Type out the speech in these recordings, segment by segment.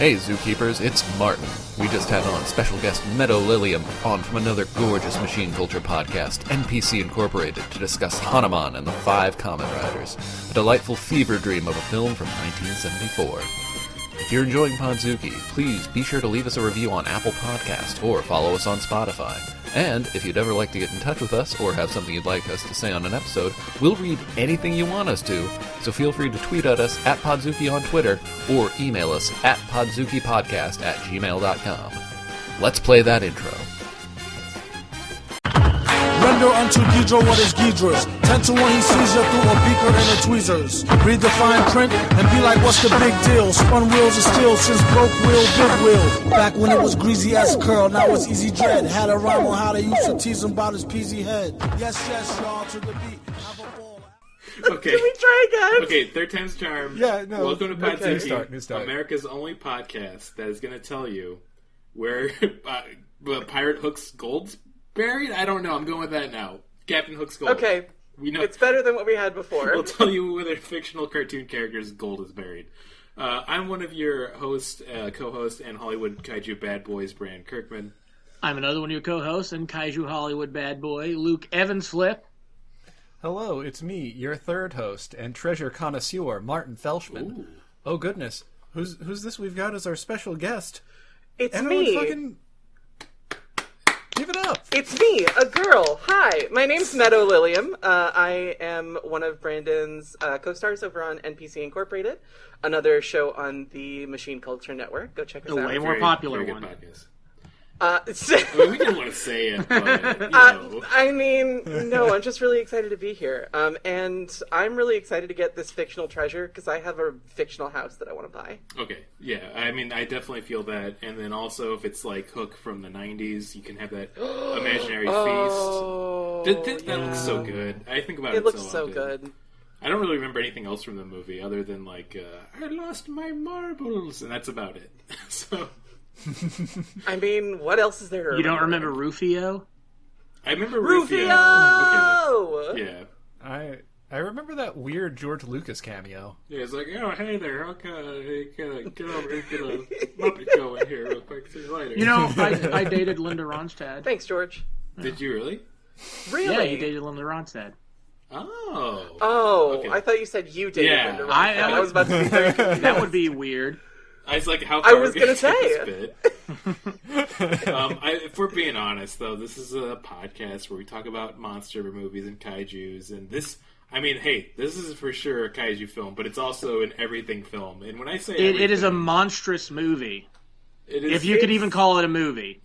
Hey Zookeepers, it's Martin. We just had on special guest Meadow Lillium on from another gorgeous machine culture podcast, NPC Incorporated, to discuss Hanuman and the Five Kamen Riders, a delightful fever dream of a film from 1974. If you're enjoying Podzuki, please be sure to leave us a review on Apple Podcast or follow us on Spotify. And if you'd ever like to get in touch with us or have something you'd like us to say on an episode, we'll read anything you want us to, so feel free to tweet at us at Podzuki on Twitter or email us at podzukipodcast@gmail.com. Let's play that intro. Render unto Ghidra what is Ghidra's. 10 to 1 he sees you through a beaker and a tweezers. Read the fine print and be like, what's the big deal? Spun wheels of steel since broke wheel, big wheel. Back when it was greasy as curl, now it's easy dread. Had a rhyme on how they used to tease him about his peasy head. Yes, y'all, to the beat. Have a ball. Okay. Can we try again? Okay, third time's charm. Yeah, no. Welcome to Podzuki, New start. America's only podcast that is going to tell you where Pirate Hook's gold's buried? I don't know. I'm going with that now. Captain Hook's gold. Okay. We know. It's better than what we had before. We'll tell you where their fictional cartoon character's gold is buried. I'm one of your hosts, co-hosts, and Hollywood Kaiju Bad Boys, Brian Kirkman. I'm another one of your co-hosts and Kaiju Hollywood bad boy, Luke Evans Flip. Hello, it's me, your third host and treasure connoisseur, Martin Felshman. Ooh. Oh goodness, who's this we've got as our special guest? It's Everyone me. fucking give it up. It's me, a girl. Hi, my name's Meadow Lillium. I am one of Brandon's co-stars over on NPC Incorporated, another show on the Machine Culture Network. Go check us A out. way more popular very one. good podcast. Uh, I mean, we didn't want to say it, but, you know. I mean, no, I'm just really excited to be here. And I'm really excited to get this fictional treasure because I have a fictional house that I want to buy. Okay, yeah, I mean, I definitely feel that. And then also, if it's like Hook from the 90s, you can have that imaginary feast. That looks so good. I think about it It looks so so often. good. I don't really remember anything else from the movie other than, like, I lost my marbles, and that's about it. So, I mean, what else is there to You don't remember Rufio? I remember Rufio? Okay. Yeah. I remember that weird George Lucas cameo. Yeah, it's like, oh, hey there, okay, get over here, get a Muppet going here real quick, see you later. You know, I dated Linda Ronstadt. Thanks, George. Did you really? Really? Yeah, you dated Linda Ronstadt. Oh. Oh, Okay. I thought you said you dated Yeah. Linda Ronstadt. I I was about to be very confused. That would be weird. I was like, how I far was are we gonna take say. this bit? If we're being honest, though, this is a podcast where we talk about monster movies and kaijus, and this, I mean, hey, this is for sure a kaiju film, but it's also an everything film. And when I say It is a monstrous movie. it is, If you could even call it a movie.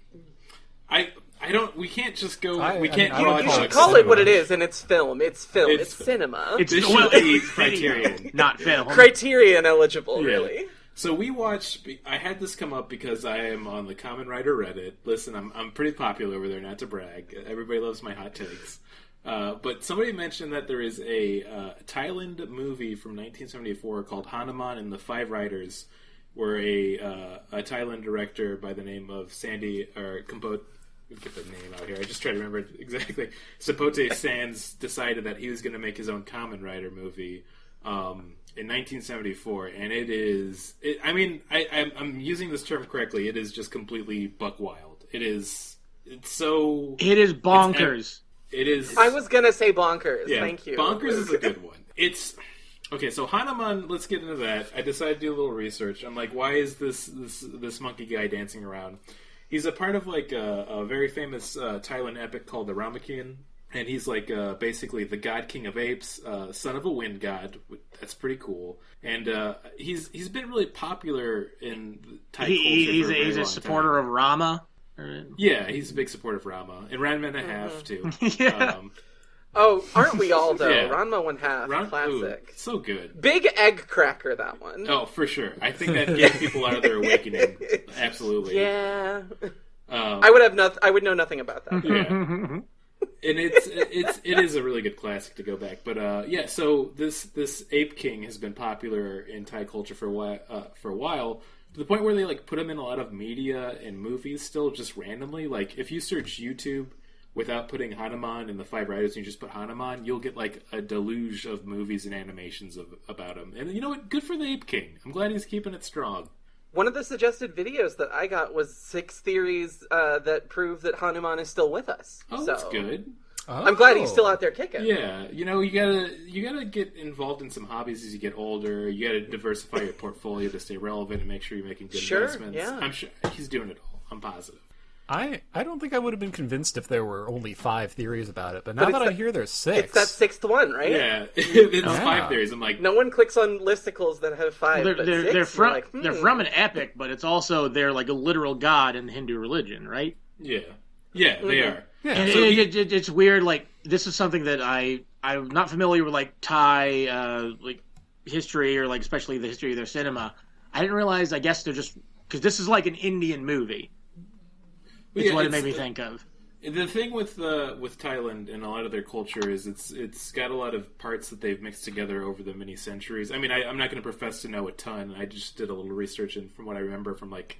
I don't. We can't just go. I we can't mean, I draw. would You call should it call it cinema. what it is, and it's film. It's film. It's- It's cinema. It's This well, should be it's Criterion. not film. Criterion eligible, Yeah. really. So we watched. I had this come up because I am on the Kamen Rider Reddit. Listen, I'm pretty popular over there. Not to brag. Everybody loves my hot takes. But somebody mentioned that there is a Thailand movie from 1974 called Hanuman and the Five Riders, where a Thailand director by the name of Sandy or Kompot. Get the name out here. I just try to remember it exactly. Sapote Sands decided that he was going to make his own Kamen Rider movie in 1974, and it is. I'm using this term correctly. It is just completely buck wild. It is. It's so. It is bonkers. It is. I was gonna say bonkers. Yeah, Thank you. Bonkers is a good one. It's okay. So Hanuman. Let's get into that. I decided to do a little research. I'm like, why is this monkey guy dancing around? He's a part of like a very famous Thailand epic called the Ramakien, and he's like basically the god king of apes, son of a wind god. That's pretty cool. And he's been really popular in Thai culture. He's for a very a long supporter time. of Rama. Yeah, he's a big supporter of Rama and Ranma and a half too. Yeah. Oh, aren't we all though? Yeah. Ranma 1/2, classic. Ooh, so good. Big egg cracker, that one. Oh, for sure. I think that gave people out of their awakening. Absolutely. Yeah. I would know nothing about that. Yeah. And it is a really good classic to go back. But yeah, so this Ape King has been popular in Thai culture for a while, to the point where they like put him in a lot of media and movies still just randomly. Like if you search YouTube without putting Hanuman and the Five Riders, and you just put Hanuman, you'll get like a deluge of movies and animations about him. And you know what? Good for the Ape King. I'm glad he's keeping it strong. One of the suggested videos that I got was 6 theories that prove that Hanuman is still with us. Oh, that's good. I'm glad he's still out there kicking. Yeah, you gotta get involved in some hobbies as you get older. You gotta diversify your portfolio to stay relevant and make sure you're making good investments. Yeah. I'm sure he's doing it all. I'm positive. I don't think I would have been convinced if there were only 5 theories about it, but now that I hear there's 6... It's that 6th one, right? Yeah, it's 5 theories. I'm like... No one clicks on listicles that have 5, but 6, they're from an epic, but it's also, they're like a literal god in the Hindu religion, right? Yeah. Yeah, they are. Yeah. And So it's weird, like, this is something that I'm not familiar with, like, Thai, like, history, or, like, especially the history of their cinema. I didn't realize, I guess they're just... Because this is like an Indian movie. It's what it made me think of. The thing with Thailand and a lot of their culture is it's got a lot of parts that they've mixed together over the many centuries. I mean, I'm not going to profess to know a ton. I just did a little research, and from what I remember from like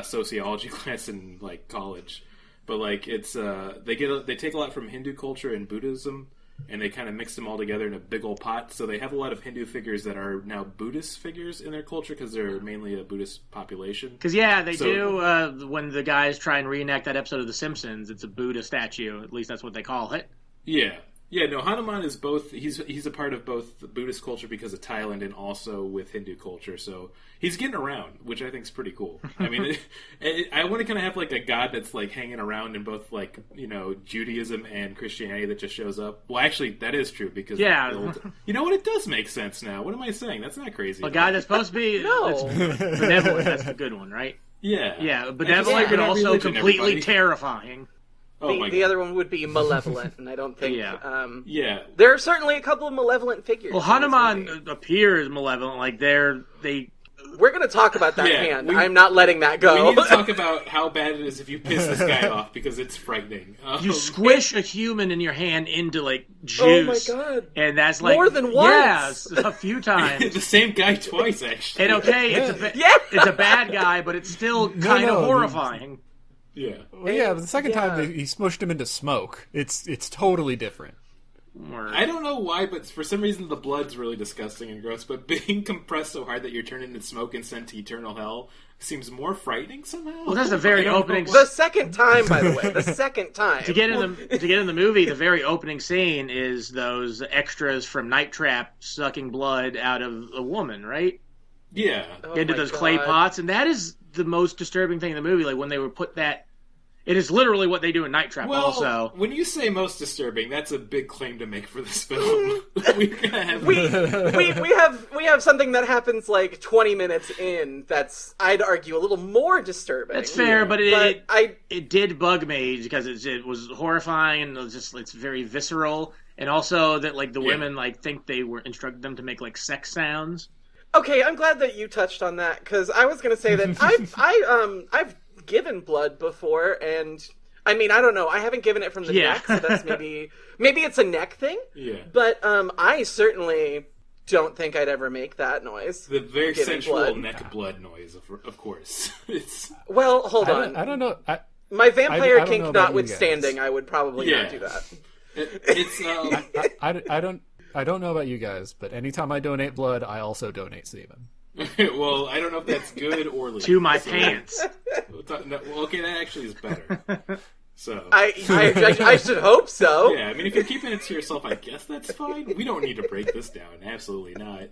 sociology class in like college, but like it's they take a lot from Hindu culture and Buddhism, and they kind of mix them all together in a big old pot. So they have a lot of Hindu figures that are now Buddhist figures in their culture because they're mainly a Buddhist population. Because, they do, when the guys try and reenact that episode of The Simpsons, it's a Buddha statue. At least that's what they call it. Yeah. Yeah, no, Hanuman is both, he's a part of both the Buddhist culture because of Thailand and also with Hindu culture, so he's getting around, which I think is pretty cool. I mean, I want to kind of have like a god that's like hanging around in both like, Judaism and Christianity that just shows up. Well, actually, that is true because... Yeah. You know what? It does make sense now. What am I saying? That's not crazy. A guy that's supposed to be... No. benevolent, that's the good one, right? Yeah. Yeah, benevolent but also religion, completely everybody. terrifying. The other one would be malevolent, and I don't think... Yeah. There are certainly a couple of malevolent figures. Well, Hanuman appears malevolent, like they... We're going to talk about that hand. I'm not letting that go. We need to talk about how bad it is if you piss this guy off, because it's frightening. You squish a human in your hand into, like, juice. Oh my god. And that's like... More than once? Yeah, a few times. The same guy twice, actually. And it's a bad guy, but it's still kind of horrifying. Yeah. Well, yeah, but the second time he smushed him into smoke. It's totally different. I don't know why, but for some reason the blood's really disgusting and gross, but being compressed so hard that you're turned into smoke and sent to eternal hell seems more frightening somehow. Well, that's the very opening... The second time, by the way. The second time. To get in the movie, the very opening scene is those extras from Night Trap sucking blood out of a woman, right? Yeah. Into those clay pots, and that is the most disturbing thing in the movie, like when they would put that... It is literally what they do in Night Trap also. When you say most disturbing, that's a big claim to make for this film. We're gonna have... we have something that happens like 20 minutes in that's, I'd argue, a little more disturbing. That's fair, but it did bug me because it was horrifying and it's very visceral, and also that like the women like think they were instructed them to make like sex sounds. Okay, I'm glad that you touched on that, because I was going to say that I've given blood before, and I mean, I don't know, I haven't given it from the neck, so that's maybe it's a neck thing. Yeah. But I certainly don't think I'd ever make that noise. The very sensual blood. Neck blood noise, of course. Well, hold on. I don't know. My vampire I don't kink know about notwithstanding, I would probably not do that. I don't know about you guys, but anytime I donate blood, I also donate semen. Well, I don't know if that's good or legal. To my pants. Okay, that actually is better. So I should hope so. Yeah, I mean, if you're keeping it to yourself, I guess that's fine. We don't need to break this down. Absolutely not.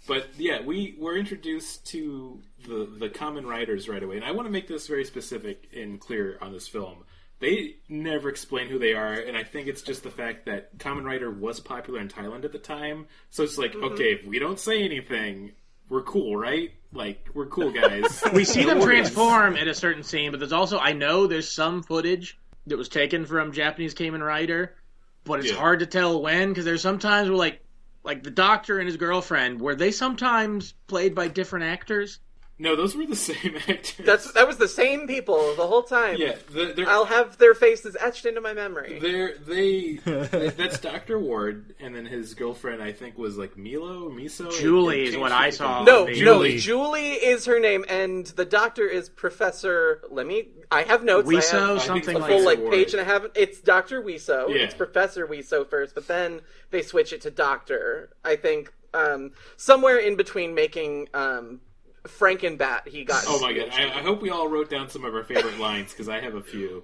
But yeah, we were introduced to the common riders right away, and I want to make this very specific and clear on this film. They never explain who they are, and I think it's just the fact that Kamen Rider was popular in Thailand at the time. So it's like, okay, if we don't say anything, we're cool, right? Like, we're cool guys. We see them transform at a certain scene, but there's also, I know there's some footage that was taken from Japanese Kamen Rider, but it's hard to tell when, because there's sometimes where, like the Doctor and his girlfriend, were they sometimes played by different actors? No, those were the same actors. That was the same people the whole time. Yeah, I'll have their faces etched into my memory. That's Dr. Ward, and then his girlfriend, I think, was like Miso. Julie is what I saw. No, Julie is her name, and the Doctor is Professor. I have notes. Wiso, something a full like page and a half. It's Dr. Wiso. Yeah. It's Professor Wiso first, but then they switch it to Doctor. I think somewhere in between making Frankenbat he got. Oh my god! I hope we all wrote down some of our favorite lines because I have a few.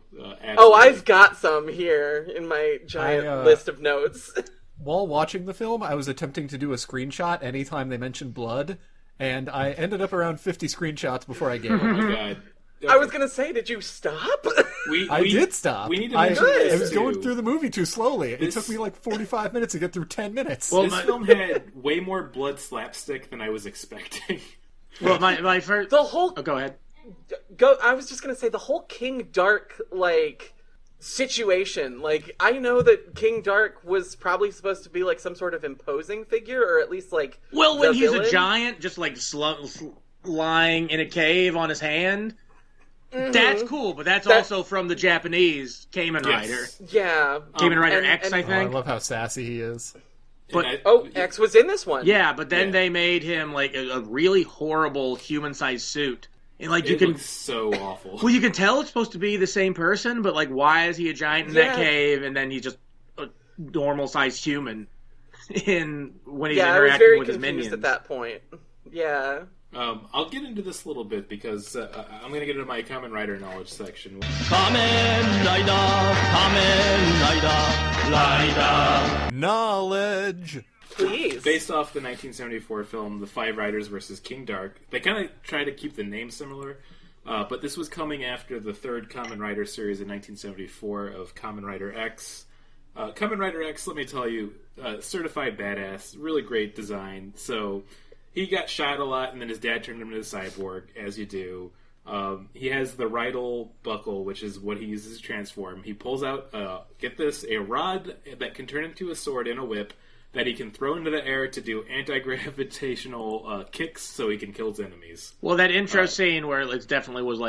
Oh, I've got some here in my giant list of notes. While watching the film, I was attempting to do a screenshot anytime they mentioned blood, and I ended up around 50 screenshots before I gave up. Oh my god! Okay. I was gonna say, did you stop? I did stop. We need to mention this I was going through the movie too slowly. It took me like 45 minutes to get through 10 minutes. Well, this film had way more blood slapstick than I was expecting. Well, my first... The whole... Oh, go ahead. I was just gonna say, the whole King Dark, situation. I know that King Dark was probably supposed to be, some sort of imposing figure, or at least, Well, when he's villain. a giant, just, lying in a cave on his hand... Mm-hmm. That's cool, but that's also from the Japanese Kamen Rider. Yeah. Kamen Rider X, I think. I love how sassy he is. But X was in this one. Yeah, but then they made him a really horrible human-sized suit. And it looks so awful. Well, you can tell it's supposed to be the same person, but why is he a giant in that cave and then he's just a normal-sized human when he's interacting with his minions? I was very confused at that point. Yeah. I'll get into this a little bit because I'm going to get into my Kamen Rider knowledge section. Kamen Rider. Knowledge! Please. Based off the 1974 film, The Five Riders vs. King Dark, they kind of try to keep the name similar, but this was coming after the third Kamen Rider series in 1974 of Kamen Rider X. Kamen Rider X, let me tell you, certified badass, really great design. So he got shot a lot, and then his dad turned him into a cyborg, as you do. He has the Rydal buckle, which is what he uses to transform. He pulls out, get this, a rod that can turn into a sword and a whip that he can throw into the air to do anti-gravitational kicks so he can kill his enemies. Well, that intro scene where it definitely was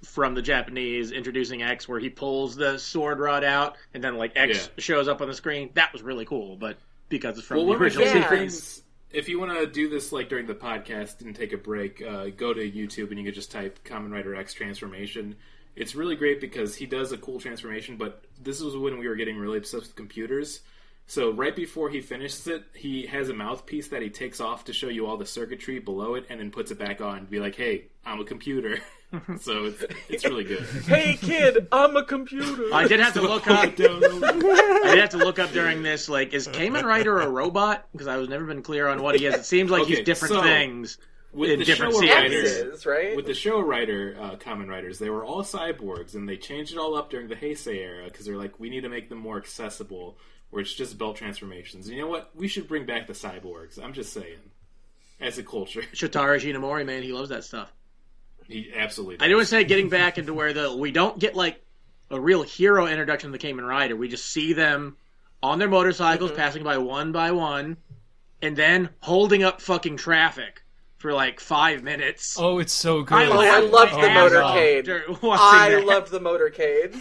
from the Japanese introducing X, where he pulls the sword rod out and then X shows up on the screen, that was really cool, but because it's from the original series. If you want to do this during the podcast and take a break, go to YouTube and you can just type Kamen Rider X transformation. It's really great because he does a cool transformation, but this was when we were getting really obsessed with computers. So right before he finishes it, he has a mouthpiece that he takes off to show you all the circuitry below it and then puts it back on to be like, hey, I'm a computer. So it's really good. Hey kid, I'm a computer. I did have to look up. I did have to look up during this. Is Kamen Rider a robot? Because I was never been clear on what he is. It seems like he's different things in different series. Right? With the show writer, Kamen Riders, they were all cyborgs, and they changed it all up during the Heisei era because they're like, we need to make them more accessible, where it's just belt transformations. And you know what? We should bring back the cyborgs. I'm just saying, as a culture. Shotaro Shinomori, man, he loves that stuff. He absolutely does. I do want to say, getting back into where we don't get a real hero introduction to the Kamen Rider. We just see them on their motorcycles, passing by one, and then holding up fucking traffic for 5 minutes. Oh, it's so good. I loved the motorcade. I loved the motorcade.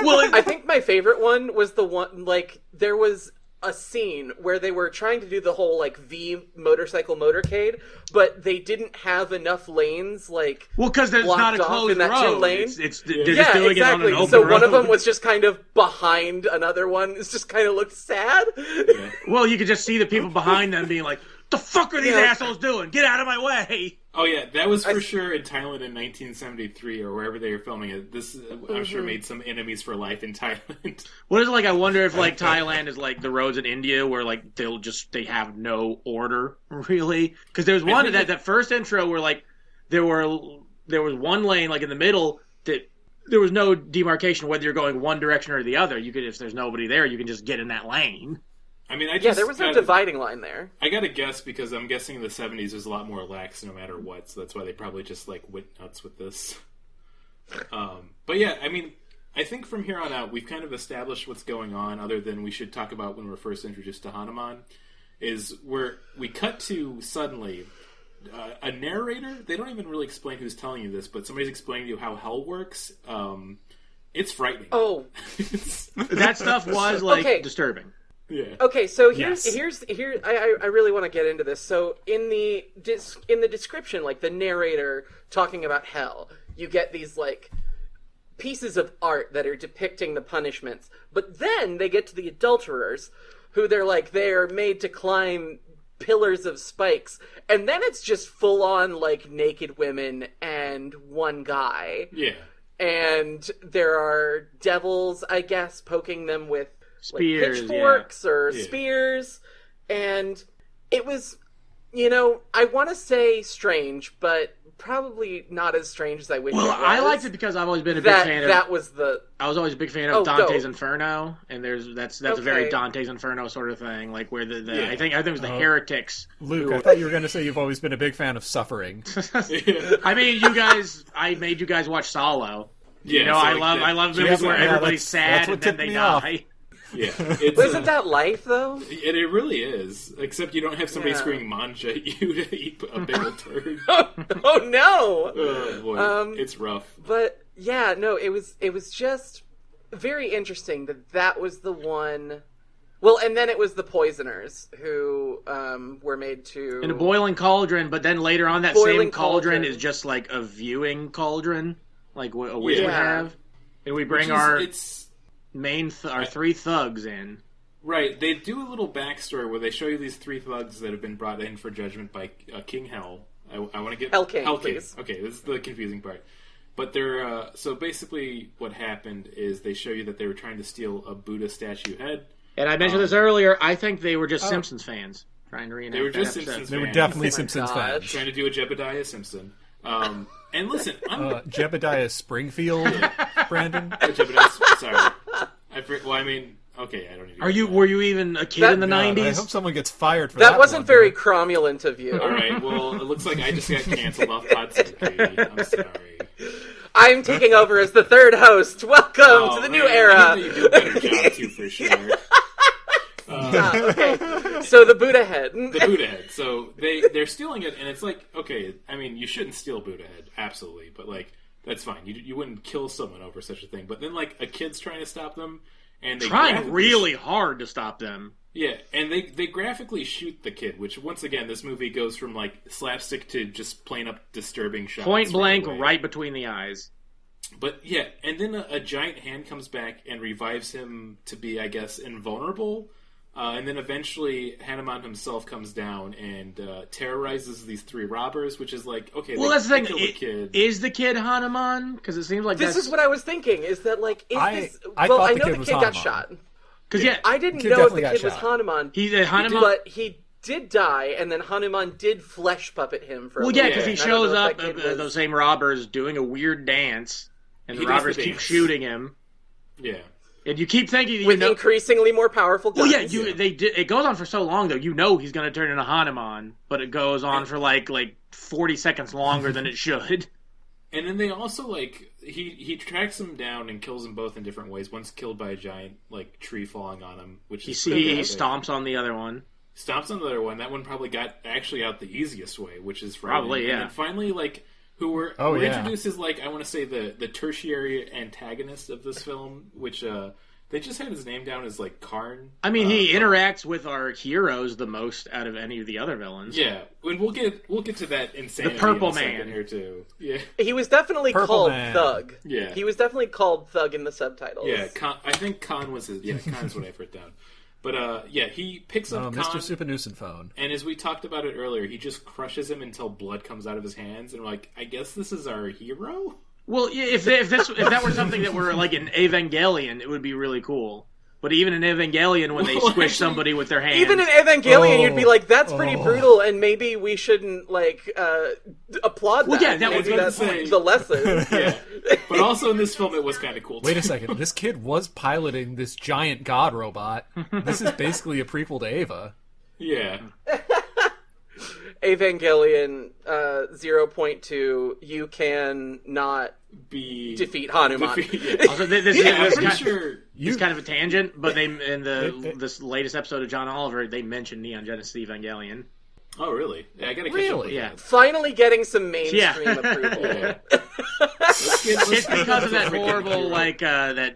Well, I think my favorite one was the one, there was a scene where they were trying to do the whole V motorcycle motorcade, but they didn't have enough lanes because there's not a closed road. They're just doing it on an open so road. One of them was just kind of behind another one. It just kind of looked sad. Yeah. Well, you could just see the people behind them being like, "The fuck are these assholes doing? Get out of my way!" Oh yeah, that was for sure in Thailand in 1973 or wherever they were filming it. This, I'm sure, made some enemies for life in Thailand. What is it I wonder if Thailand is the roads in India where they have no order really? Because there's one that first intro where there was one lane in the middle that there was no demarcation whether you're going one direction or the other. You could, if there's nobody there, you can just get in that lane. I mean, there was no dividing line there. I gotta guess because I'm guessing in the 70s was a lot more lax no matter what, so that's why they probably just went nuts with this. But yeah, I mean, I think from here on out we've kind of established what's going on. Other than we should talk about when we're first introduced to Hanuman, is where we cut to suddenly a narrator. They don't even really explain who's telling you this, but somebody's explaining to you how hell works. It's frightening. Oh, that stuff was disturbing. Yeah. Okay, so I really want to get into this. So in the description, the narrator talking about hell, you get these pieces of art that are depicting the punishments. But then they get to the adulterers, who they're made to climb pillars of spikes, and then it's just full on like naked women and one guy. Yeah. And there are devils, I guess, poking them with Spears, like, pitchforks or spears. And it was, I want to say strange, but probably not as strange as I wish it was. Well, I liked it because I've always been a big fan of... I was always a big fan of Dante's Inferno, and that's a very Dante's Inferno sort of thing, like where I think it was the heretics. Luke, I thought you were going to say you've always been a big fan of suffering. I mean, I made you guys watch Solo. Yeah, I love movies where everybody's sad and then they die. Yeah, isn't that life though? It really is. Except you don't have somebody screaming "manja" at you to eat a big old turd. Oh no! Oh boy, it's rough. But yeah, no, it was just very interesting that was the one. Well, and then it was the poisoners who were made to in a boiling cauldron. But then later on, that same cauldron is just like a viewing cauldron, like a witch would have, and we bring our three thugs in. Right, they do a little backstory where they show you these three thugs that have been brought in for judgment by King Hell. I want to get Hell King. Please. Okay, this is the confusing part. But they're so basically what happened is they show you that they were trying to steal a Buddha statue head. And I mentioned this earlier. I think they were just Simpsons fans trying to reenact. They were just Simpsons fans. They were definitely Simpsons fans trying to do a Jebediah Simpson. And listen, Jebediah Springfield, Brandon. Jebediah, sorry. Okay, I don't need to Were you even a kid in the 90s? I hope someone gets fired for that. That wasn't very cromulent of you. All right, well, it looks like I just got canceled off Pod Security. I'm sorry. I'm taking over as the third host. Welcome to the new era. I know you do a better job, too, for sure. Okay. So the Buddha head. The Buddha head. So they're stealing it, and it's like, okay, I mean, you shouldn't steal Buddha head, absolutely, but, like, that's fine. You wouldn't kill someone over such a thing. But then, like, a kid's trying to stop them, and they trying really hard to stop them. Yeah, and they graphically shoot the kid, which, once again, this movie goes from, like, slapstick to just plain up disturbing shots. Point blank, right between the eyes. But, yeah, and then a giant hand comes back and revives him to be, I guess, invulnerable. And then eventually Hanuman himself comes down and terrorizes these three robbers, which is like, okay, well, that's the thing. Is the kid Hanuman? Because it seems like this is what I was thinking. Is that like I know the kid got shot. Because I didn't know if the kid was Hanuman. But he did die, and then Hanuman did flesh puppet him for. Well, yeah, because he shows up those same robbers doing a weird dance, and the robbers keep shooting him. Yeah. And you keep thinking with increasingly more powerful guns. Well, yeah, it goes on for so long though. You know he's going to turn into Hanuman, but it goes on for like 40 seconds longer than it should. And then they also he tracks them down and kills them both in different ways. One's killed by a giant tree falling on him, which he stomps on the other one. Stomps on the other one. That one probably got actually out the easiest way, which is probably And then finally who were introduced as I want to say the tertiary antagonist of this film, which they just had his name down as Karn. I mean, he interacts with our heroes the most out of any of the other villains. Yeah, and we'll get to that insanity. The Purple in a Man here too. Yeah, he was definitely called Thug. Yeah, he was definitely called Thug in the subtitles. Yeah, I think Khan was his. Yeah, Khan's what I've written down. But, he picks up Khan. Mr. Supanusen phone. And as we talked about it earlier, he just crushes him until blood comes out of his hands. And we're like, I guess this is our hero? Well, yeah, if that were something that were like an Evangelion, it would be really cool. But even in Evangelion, when they squish somebody with their hands... Even in Evangelion, you'd be like, that's pretty brutal, and maybe we shouldn't, applaud that. Well, yeah, maybe that's the lesson. Yeah. But also in this film, it was kind of cool, too. Wait a second. This kid was piloting this giant god robot. This is basically a prequel to Ava. Yeah. Evangelion 0.2, you can not defeat Hanuman. Also, it's kind of a tangent, but they in this latest episode of John Oliver, they mentioned Neon Genesis Evangelion. Oh, really? Yeah, I gotta catch up with that. Finally getting some mainstream approval. Yeah. It's because of that horrible, that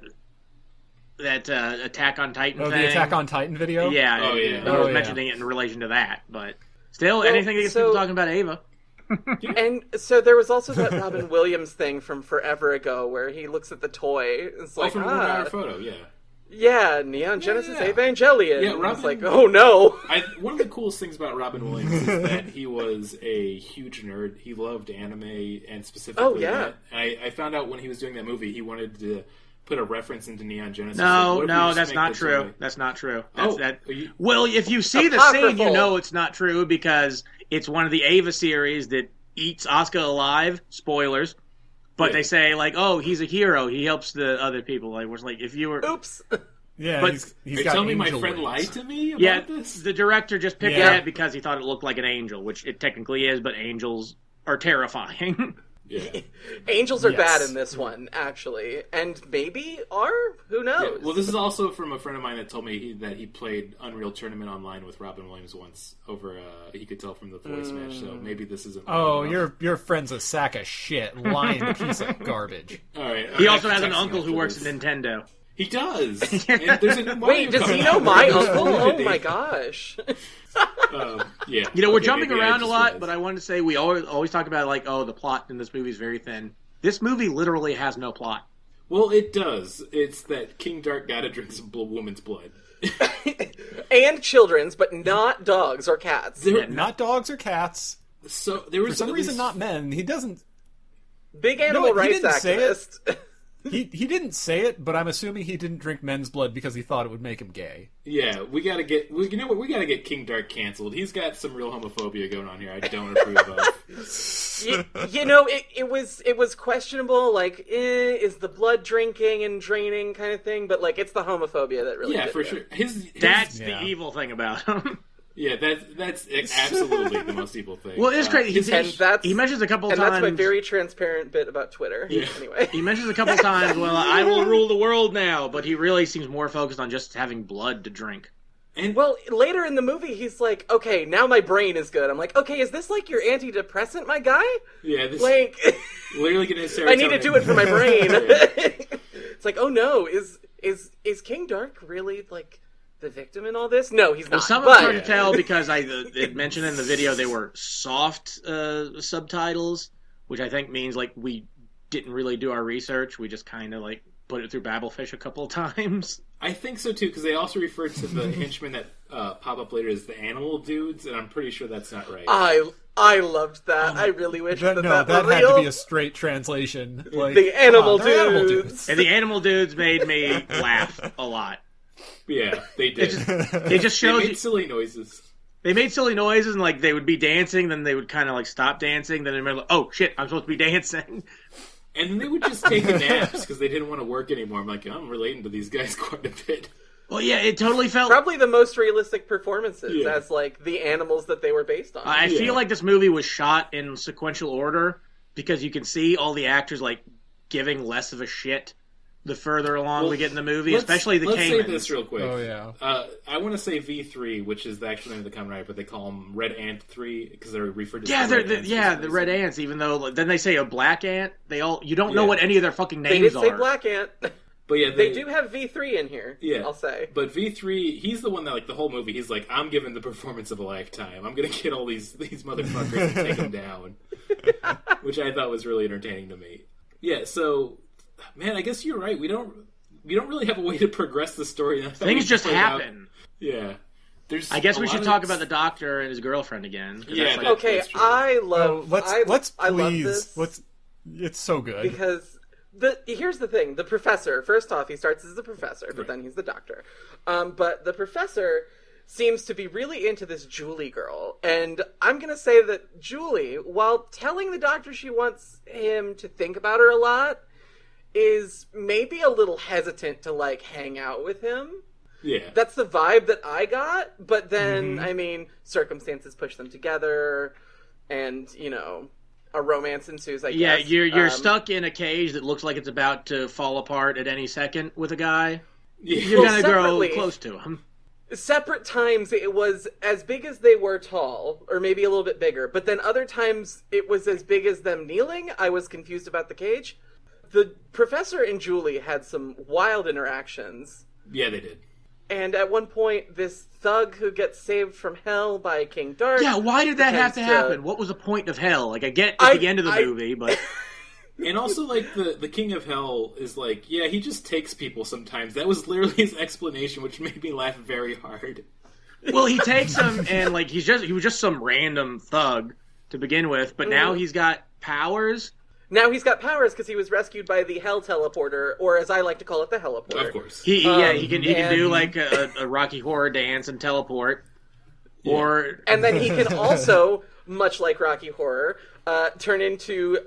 Attack on Titan thing. The Attack on Titan video? Yeah. Oh, yeah. I was mentioning it in relation to that, but still, anything that gets people talking about Ava. And so there was also that Robin Williams thing from forever ago where he looks at the toy. It's like, from 1 Hour Photo, yeah. Yeah, Neon Genesis Evangelion. Yeah, It's like, oh no. One of the coolest things about Robin Williams is that he was a huge nerd. He loved anime and specifically that. And I found out when he was doing that movie, he wanted to put a reference into Neon Genesis. No, like, that's not true. That's not true. You... Well, if you see the scene, you know it's not true because it's one of the Ava series that eats Asuka alive. Spoilers. But they say, like, oh, he's a hero. He helps the other people. Like, was like if you were... Oops. Yeah, but he's got telling me my angel friend wings. lied to me about this? The director just picked that because he thought it looked like an angel, which it technically is, but angels are terrifying. Yeah. Angels are bad in this one, actually. And maybe are? Who knows? Yeah. Well, this is also from a friend of mine that told me that he played Unreal Tournament online with Robin Williams once over, he could tell from the voice match, so maybe this isn't... Oh, your friend's a sack of shit, lying piece of garbage. All right. He also has an uncle who works at Nintendo. He does. And there's a new Mario Wait, does he know my uncle? Oh my gosh. Yeah. You know, we're jumping around a lot, but I wanted to say we always talk about, like, oh, the plot in this movie is very thin. This movie literally has no plot. Well, it does. It's that King Dark gotta drink some woman's blood. And children's, but not dogs or cats. Not dogs or cats. So there was For some reason, not men. He doesn't... Big animal rights activist. He didn't say it, but I'm assuming he didn't drink men's blood because he thought it would make him gay. Yeah, we gotta get... you know what? We gotta get King Dark canceled. He's got some real homophobia going on here I don't approve of. You know, it was questionable, like, is the blood drinking and draining kind of thing, but, like, it's the homophobia that really Yeah, did for it. Sure. That's the evil thing about him. Yeah, that's absolutely the most evil thing. Well, it's crazy. He mentions a couple times... And that's my very transparent bit about Twitter. Yeah. Anyway. He mentions a couple times, well, I will rule the world now, but he really seems more focused on just having blood to drink. And well, later in the movie, he's like, okay, now my brain is good. I'm like, okay, is this like your antidepressant, my guy? Yeah, this like, literally getting his serotonin. I need to do it for my brain. It's like, oh no, is King Dark really, like... the victim in all this? No, he's not. Well, some of it's hard to tell because it mentioned in the video they were soft subtitles, which I think means like we didn't really do our research. We just kind of like put it through Babelfish a couple of times. I think so too because they also referred to the henchmen that pop up later as the animal dudes, and I'm pretty sure that's not right. I loved that. I really wish that that were had real. to be a straight translation. Like, the animal animal dudes. And the animal dudes made me laugh a lot. Yeah, they did. It just shows they made silly noises. They made silly noises, and like they would be dancing, then they would kind of like stop dancing, then they'd be like, "Oh shit, I'm supposed to be dancing." And then they would just take naps because they didn't want to work anymore. I'm like, I'm relating to these guys quite a bit. Well, yeah, it totally felt probably the most realistic performances as like the animals that they were based on. I feel like this movie was shot in sequential order because you can see all the actors like giving less of a shit the further along we get in the movie, especially the Caymans. Let's say this real quick. Oh, yeah. I want to say V3, which is the actual name of the Kamen Rider, but they call them Red Ant 3 because they're referred to as the Red Ants, even though then they say a Black Ant. You don't know what any of their fucking names they did say are. Black Ant. But yeah, they do have V3 in here, I'll say. But V3, he's the one that, like, the whole movie, he's like, I'm giving the performance of a lifetime. I'm going to get all these motherfuckers and take them down. Which I thought was really entertaining to me. Yeah, so, man, I guess you're right. We don't really have a way to progress the story. Things just happen. Yeah. I guess we should talk about the doctor and his girlfriend again. Yeah. Okay, I love. Let's I love please. this. It's so good because here's the thing: the professor. First off, he starts as the professor, but then he's the doctor. But the professor seems to be really into this Julie girl, and I'm gonna say that Julie, while telling the doctor she wants him to think about her a lot, is maybe a little hesitant to, like, hang out with him. Yeah. That's the vibe that I got, but then, I mean, circumstances push them together, and, you know, a romance ensues, I guess. Yeah, you're stuck in a cage that looks like it's about to fall apart at any second with a guy. Yeah. You're gonna grow close to him. Separate times, it was as big as they were tall, or maybe a little bit bigger, but then other times, it was as big as them kneeling. I was confused about the cage. The professor and Julie had some wild interactions. Yeah, they did. And at one point, this thug who gets saved from hell by King Dark... Yeah, why did that have to happen? What was the point of hell? Like, I get at the end of the movie, but... And also, like, the King of Hell is like, yeah, he just takes people sometimes. That was literally his explanation, which made me laugh very hard. Well, he takes him, and, like, he was just some random thug to begin with, but now he's got powers. Now he's got powers because he was rescued by the Hell Teleporter, or as I like to call it, the Heliporter. Of course. He can do, like, a Rocky Horror dance and teleport. Yeah. And then he can also, much like Rocky Horror, turn into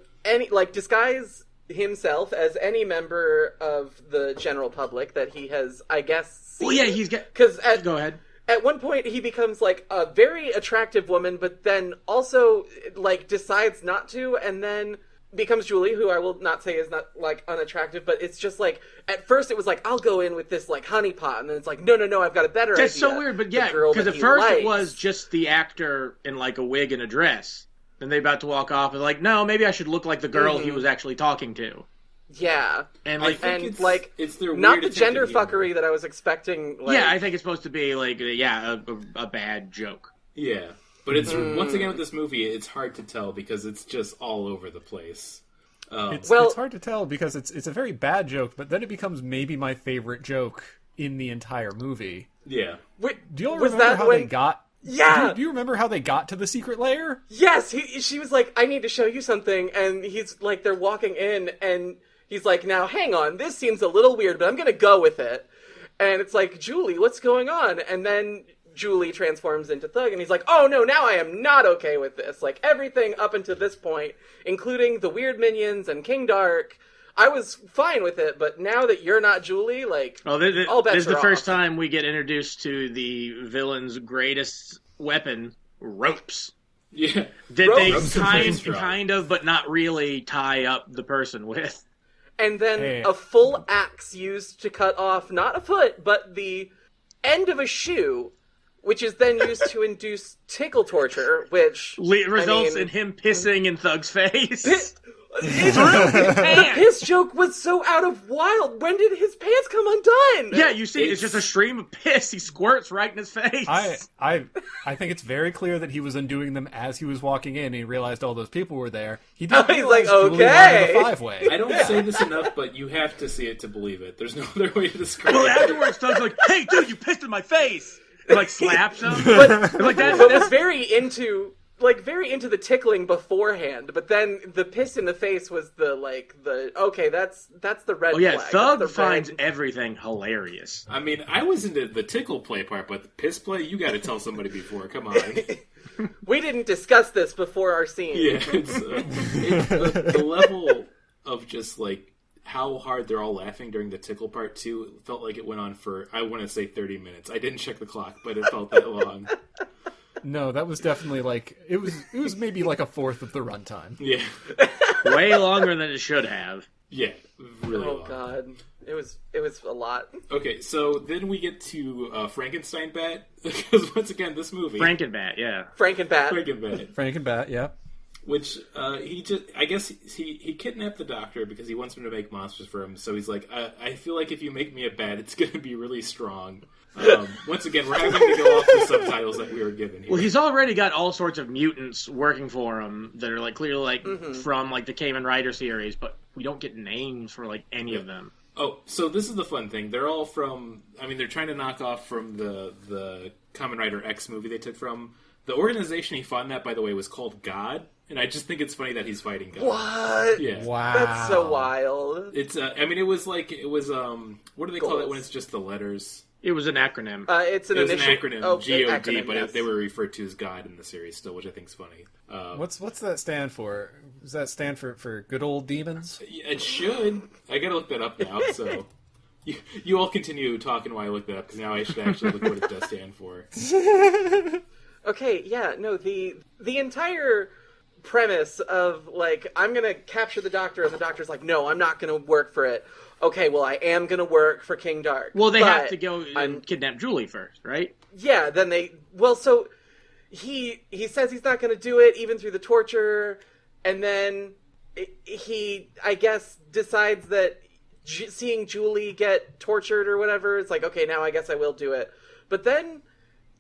disguise himself as any member of the general public that he has, I guess, seen. Well, yeah, he's got... Go ahead. At one point, he becomes, like, a very attractive woman, but then also, like, decides not to, and then becomes Julie, who I will not say is not, like, unattractive, but it's just, like, at first it was like, I'll go in with this, like, honeypot, and then it's like, no, I've got a better idea. That's so weird, but yeah, because at first it was just the actor in, like, a wig and a dress. Then they about to walk off and like, no, maybe I should look like the girl he was actually talking to. Yeah, and like, it's their not the gender fuckery that I was expecting. Like... Yeah, I think it's supposed to be like, a bad joke. Yeah, but it's once again with this movie, it's hard to tell because it's just all over the place. It's hard to tell because it's a very bad joke, but then it becomes maybe my favorite joke in the entire movie. Yeah. Wait, do you remember how they got? Yeah. Do you remember how they got to the secret lair? Yes. She was like, I need to show you something, and he's like, they're walking in, and he's like, now hang on, this seems a little weird, but I'm gonna go with it. And it's like, Julie, what's going on? And then Julie transforms into Thug, and he's like, oh no, now I am not okay with this. Like, everything up until this point, including the weird minions and King Dark, I was fine with it, but now that you're not Julie, like, all bets are off. This is the first time we get introduced to the villain's greatest weapon, ropes. Yeah. That they kind of, but not really, tie up the person with. And then a full axe used to cut off, not a foot, but the end of a shoe, which is then used to induce tickle torture, which... results in him pissing in Thug's face. The piss joke was so out of wild. When did his pants come undone? Yeah, you see, it's just a stream of piss. He squirts right in his face. I think it's very clear that he was undoing them as he was walking in. And he realized all those people were there. He didn't realize Julie wanted a five-way. I don't say this enough, but you have to see it to believe it. There's no other way to describe it. Well, afterwards, Thug's like, "Hey, dude, you pissed in my face!" And like slaps him. But that's very into the tickling beforehand, but then the piss in the face was the that's the red flag. Thug finds everything hilarious. I mean, I was into the tickle play part, but the piss play, you gotta tell somebody before, come on. We didn't discuss this before our scene. Yeah, it's the level of just like how hard they're all laughing during the tickle part too. It felt like it went on for, I want to say 30 minutes. I didn't check the clock, but it felt that long. No, that was definitely like it was maybe like a fourth of the runtime. Yeah, way longer than it should have. Yeah, really. Oh long. God, it was a lot. Okay, so then we get to Frankenstein Bat because once again, this movie Frankenbat, yeah, Frankenbat, yeah. Which I guess he kidnapped the doctor because he wants him to make monsters for him. So he's like, I feel like if you make me a bat, it's going to be really strong. Once again, we're having to go off the subtitles that we were given here. Well, he's already got all sorts of mutants working for him that are like clearly like from like the Kamen Rider series, but we don't get names for like any of them. Oh, so this is the fun thing. They're all from. I mean, they're trying to knock off from the Kamen Rider X movie they took from. The organization he fought in that, by the way, was called God. And I just think it's funny that he's fighting God. What? Yeah. Wow. That's so wild. It's, I mean, it was, what do they call it when it's just the letters? It was an acronym. It was an acronym, G-O-D, acronym, but yes. they were referred to as God in the series still, which I think is funny. What's that stand for? Does that stand for good old demons? It should. I gotta look that up now, so... You all continue talking while I look that up, because now I should actually look what it does stand for. Okay, yeah, no, the entire premise of, like, I'm gonna capture the doctor, and the doctor's like, no, I'm not gonna work for it. Okay, well, I am gonna work for King Dark. Well, they have to go and kidnap Julie first, right? Yeah, then so he says he's not gonna do it, even through the torture, and then he, I guess, decides that seeing Julie get tortured or whatever, it's like, okay, now I guess I will do it. But then,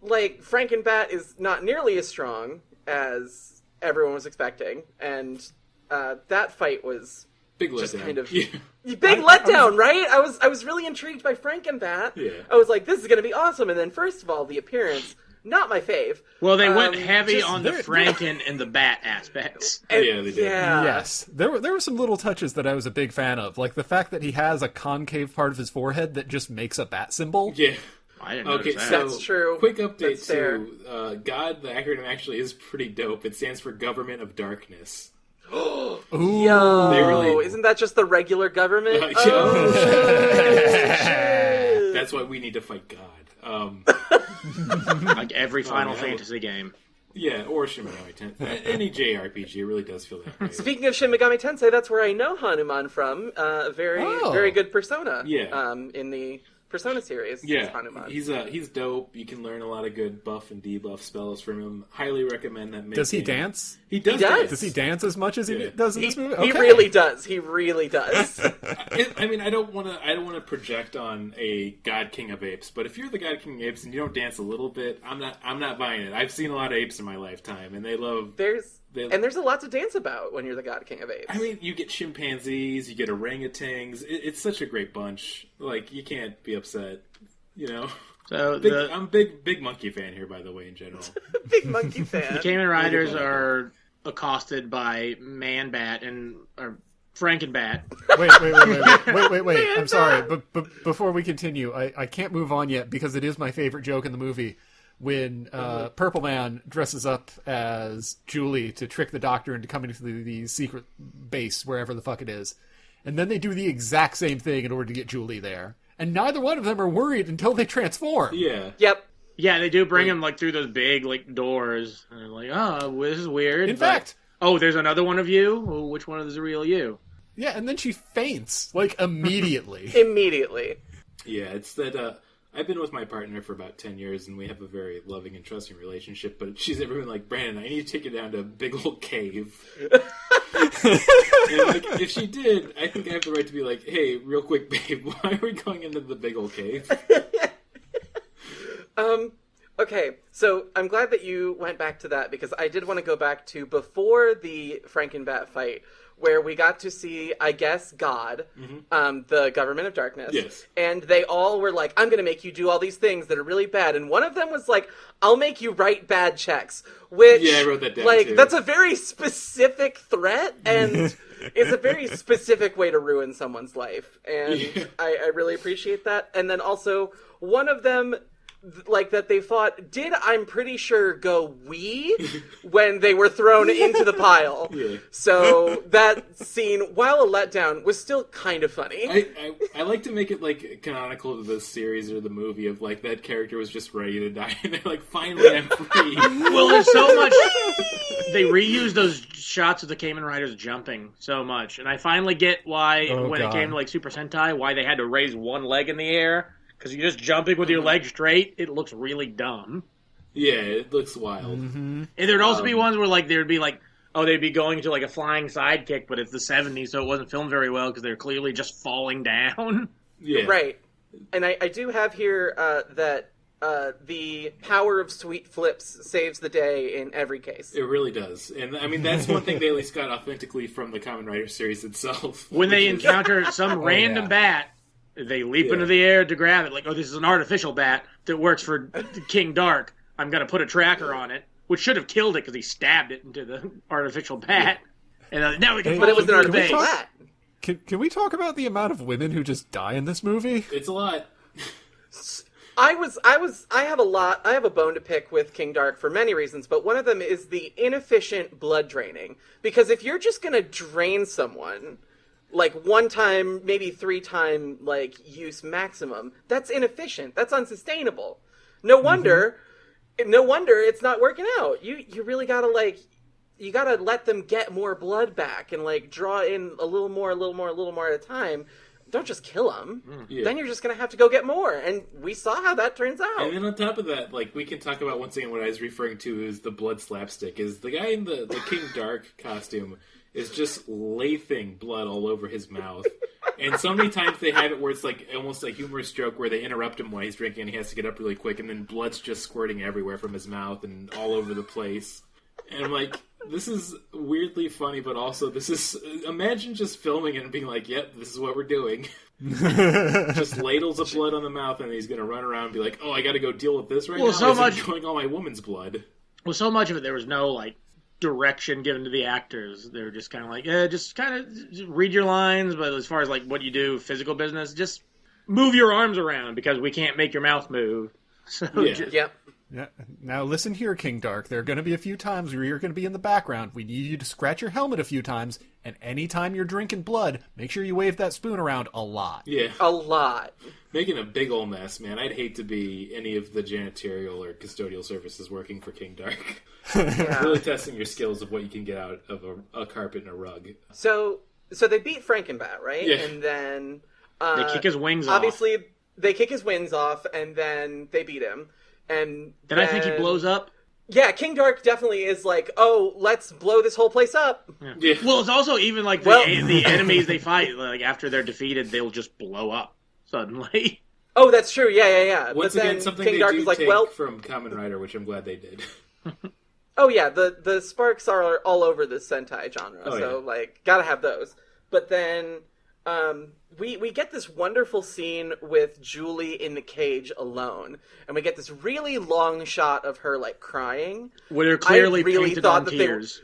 like, Frankenbat is not nearly as strong as everyone was expecting, and that fight was Big just letdown. kind of Yeah. big letdown, right? I was really intrigued by Frankenbat. Yeah. I was like, this is going to be awesome. And then first of all, the appearance, not my fave. Well, they went heavy just- on the Franken and the Bat aspects. Yeah, they did. Yeah. Yes, there were some little touches that I was a big fan of, like the fact that he has a concave part of his forehead that just makes a bat symbol. Yeah. I didn't Okay, notice so that. That's true. quick update That's fair. to God. The acronym actually is pretty dope. It stands for Government of Darkness. Ooh. They really- Isn't that just the regular government? Yeah. Oh, shit. That's why we need to fight God. Like every Final yeah. Fantasy game. Yeah, or Shin Megami Tensei. Any JRPG, it really does feel that way. Speaking of Shin Megami Tensei, that's where I know Hanuman from. Very, Oh. very good persona. Yeah. In the Persona series. Yeah, is Hanuman. he's dope. You can learn a lot of good buff and debuff spells from him. Highly recommend that. Does he game. dance? He does. He does. dance. Does he dance as much as he Yeah. does in this movie? He Okay. really does. He really does. I mean, I don't want to project on a God King of Apes, but if you're the God King of Apes and you don't dance a little bit, I'm not buying it. I've seen a lot of apes in my lifetime, and they love. There's a lot to dance about when you're the God King of Apes. I mean, you get chimpanzees, you get orangutans. It's such a great bunch. Like, you can't be upset. You know, So I'm a big monkey fan here, by the way, in general. big monkey fan. the Kamen Riders are accosted by Man-Bat or Frankenbat. Wait. I'm sorry, but before we continue, I can't move on yet because it is my favorite joke in the movie when Purple Man dresses up as Julie to trick the Doctor into coming to the secret base, wherever the fuck it is. And then they do the exact same thing in order to get Julie there. And neither one of them are worried until they transform. Yeah. Yep. Yeah, they do bring him like through those big like doors, and they're like, "Oh, this is weird." In but- fact, oh, there's another one of you. Well, which one is the real you? yeah, and then she faints, like, immediately. Immediately. Yeah, it's that I've been with my partner for about 10 years, and we have a very loving and trusting relationship, but she's ever been like, Brandon, I need to take you down to a big old cave. And like, if she did, I think I have the right to be like, hey, real quick, babe, why are we going into the big old cave? Okay, so I'm glad that you went back to that because I did want to go back to before the Frankenbat fight where we got to see, I guess, God, the Government of Darkness. Yes. And they all were like, I'm going to make you do all these things that are really bad. And one of them was like, I'll make you write bad checks. Which, Yeah, I wrote that down, like, too. that's a very specific threat and it's a very specific way to ruin someone's life. And Yeah. I really appreciate that. And then also, one of them, like, that they thought did, I'm pretty sure, go wee when they were thrown into the pile. Yeah. So that scene, while a letdown, was still kind of funny. I like to make it like canonical to the series or the movie of like that character was just ready to die and they're like, finally I'm free. Well, there's so much. They reuse those shots of the Kamen Riders jumping so much, and I finally get why when it came to like Super Sentai, why they had to raise one leg in the air. Because you're just jumping with your leg straight, it looks really dumb. Yeah, it looks wild. And there'd also be ones where like there'd be like, oh, they'd be going to like a flying sidekick, but it's the 70s, so it wasn't filmed very well because they're clearly just falling down. Yeah. Right. And I do have here that the power of sweet flips saves the day in every case. It really does. And I mean, that's one thing they at least got authentically from the Kamen Rider series itself. When they which is- encounter some random bat, they leap into the air to grab it. Like, oh, this is an artificial bat that works for King Dark. I'm going to put a tracker on it, which should have killed it because he stabbed it into the artificial bat. And now we can But it follow was an through the artificial base. bat. Can we talk about the amount of women who just die in this movie? It's a lot. I have a bone to pick with King Dark for many reasons, but one of them is the inefficient blood draining. Because if you're just going to drain someone, like one time, maybe 3 time, like, use maximum, that's inefficient. That's unsustainable. No wonder it's not working out. You really gotta, like, you gotta let them get more blood back and, like, draw in a little more at a time. Don't just kill them. Yeah. Then you're just going to have to go get more. And we saw how that turns out. And then on top of that, like, we can talk about once again what I was referring to as the blood slapstick, is the guy in the King Dark costume is just lathing blood all over his mouth. And so many times they have it where it's like almost a humorous joke where they interrupt him while he's drinking and he has to get up really quick, and then blood's just squirting everywhere from his mouth and all over the place. And I'm like, this is weirdly funny, but also this is... Imagine just filming it and being like, yep, this is what we're doing. Just ladles of blood on the mouth, and he's going to run around and be like, oh, I got to go deal with this right now? So much going all my woman's blood. Well, so much of it, there was no, like, direction given to the actors. They were just kind of like, just kind of read your lines, but as far as, like, what you do, physical business, just move your arms around, because we can't make your mouth move. So Yep. Yeah. Now listen here, King Dark. There are going to be a few times where you're going to be in the background. We need you to scratch your helmet a few times, and anytime you're drinking blood, make sure you wave that spoon around a lot. Yeah. A lot. Making a big old mess, man. I'd hate to be any of the janitorial or custodial services working for King Dark. Yeah. Really testing your skills of what you can get out of a carpet and a rug. So they beat Frankenbat, right? Yeah. And then they kick his wings off. obviously they kick his wings off, and then they beat him. And then I think he blows up. Yeah, King Dark definitely is like, oh, let's blow this whole place up. Yeah. Well, it's also even like the enemies they fight, like after they're defeated, they'll just blow up suddenly. Oh, that's true. Yeah. Once but again, then something King they Dark do is like, take well, from Kamen Rider, which I'm glad they did. oh yeah, the sparks are all over the Sentai genre, Oh, so yeah. like gotta have those. But then we get this wonderful scene with Julie in the cage alone, and we get this really long shot of her like crying. Where they're clearly I really painted thought on that tears.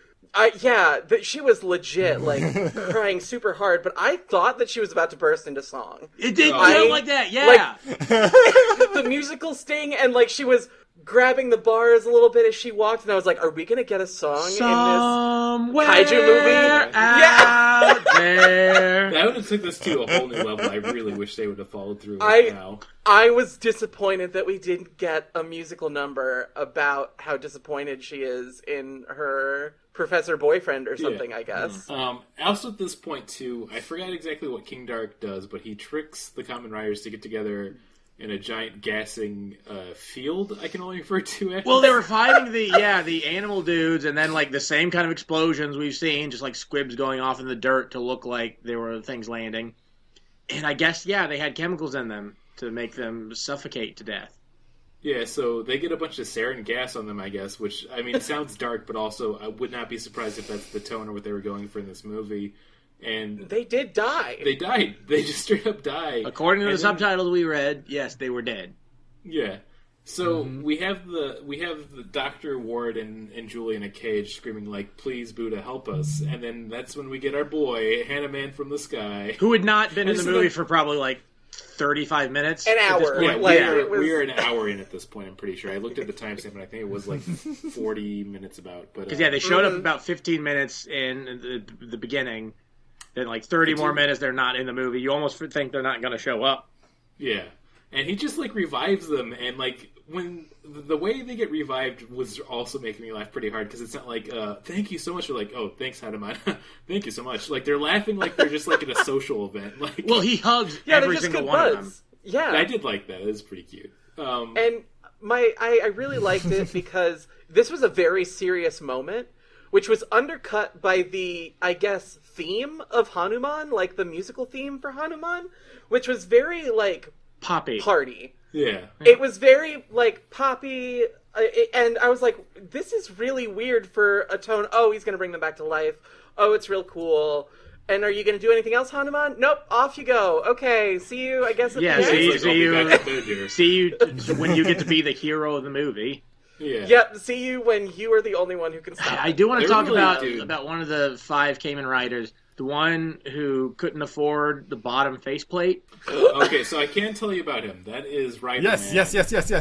she was legit like crying super hard, but I thought that she was about to burst into song. It did I- feel like that, yeah. The musical sting, and like she was grabbing the bars a little bit as she walked, and I was like, are we gonna get a song Somewhere in this kaiju movie? out there. That would have took this to a whole new level. I really wish they would have followed through now. I was disappointed that we didn't get a musical number about how disappointed she is in her professor boyfriend or something, I guess. Also at this point, too, I forgot exactly what King Dark does, but he tricks the Kamen Riders to get together in a giant gassing field, I can only refer to it. Well, they were fighting the animal dudes, and then like the same kind of explosions we've seen, just like squibs going off in the dirt to look like there were things landing. And I guess, they had chemicals in them to make them suffocate to death. Yeah, so they get a bunch of sarin gas on them, I guess, which, I mean, sounds dark, but also I would not be surprised if that's the tone or what they were going for in this movie. And they did die. They died. They just straight up died. According to the subtitles we read, yes, they were dead. Yeah. So we have the Dr. Ward and Julie in a cage screaming like, "Please, Buddha, help us!" And then that's when we get our boy Hanuman from the sky, who had not been in the movie for probably like 35 minutes, an hour. We are an hour in at this point. I'm pretty sure. I looked at the timestamp and I think it was like 40 minutes about. But because they showed up about 15 minutes in the beginning. Then like 30 more minutes, they're not in the movie. You almost think they're not going to show up. Yeah. And he just like revives them, and like when the way they get revived was also making me laugh pretty hard, because it's not like thank you so much. They're like, oh, thanks Hanuman, thank you so much. Like they're laughing like they're just like at a social event. Like, well, he hugs every single one of them. Yeah, I did like that. It was pretty cute. And I really liked it because this was a very serious moment, which was undercut by the, I guess, theme of Hanuman, like the musical theme for Hanuman, which was very like poppy party. Yeah. It was very like poppy, and I was like, this is really weird for a tone. Oh, he's gonna bring them back to life. Oh, it's real cool. And are you gonna do anything else, Hanuman? Nope, off you go. Okay, see you, I guess, at the end. See you when you get to be the hero of the movie. Yeah. Yep, see you when you are the only one who can stop. I do want to talk about one of the 5 Kamen Riders, the one who couldn't afford the bottom faceplate. Okay, so I can tell you about him. That is Rider Man. Yes.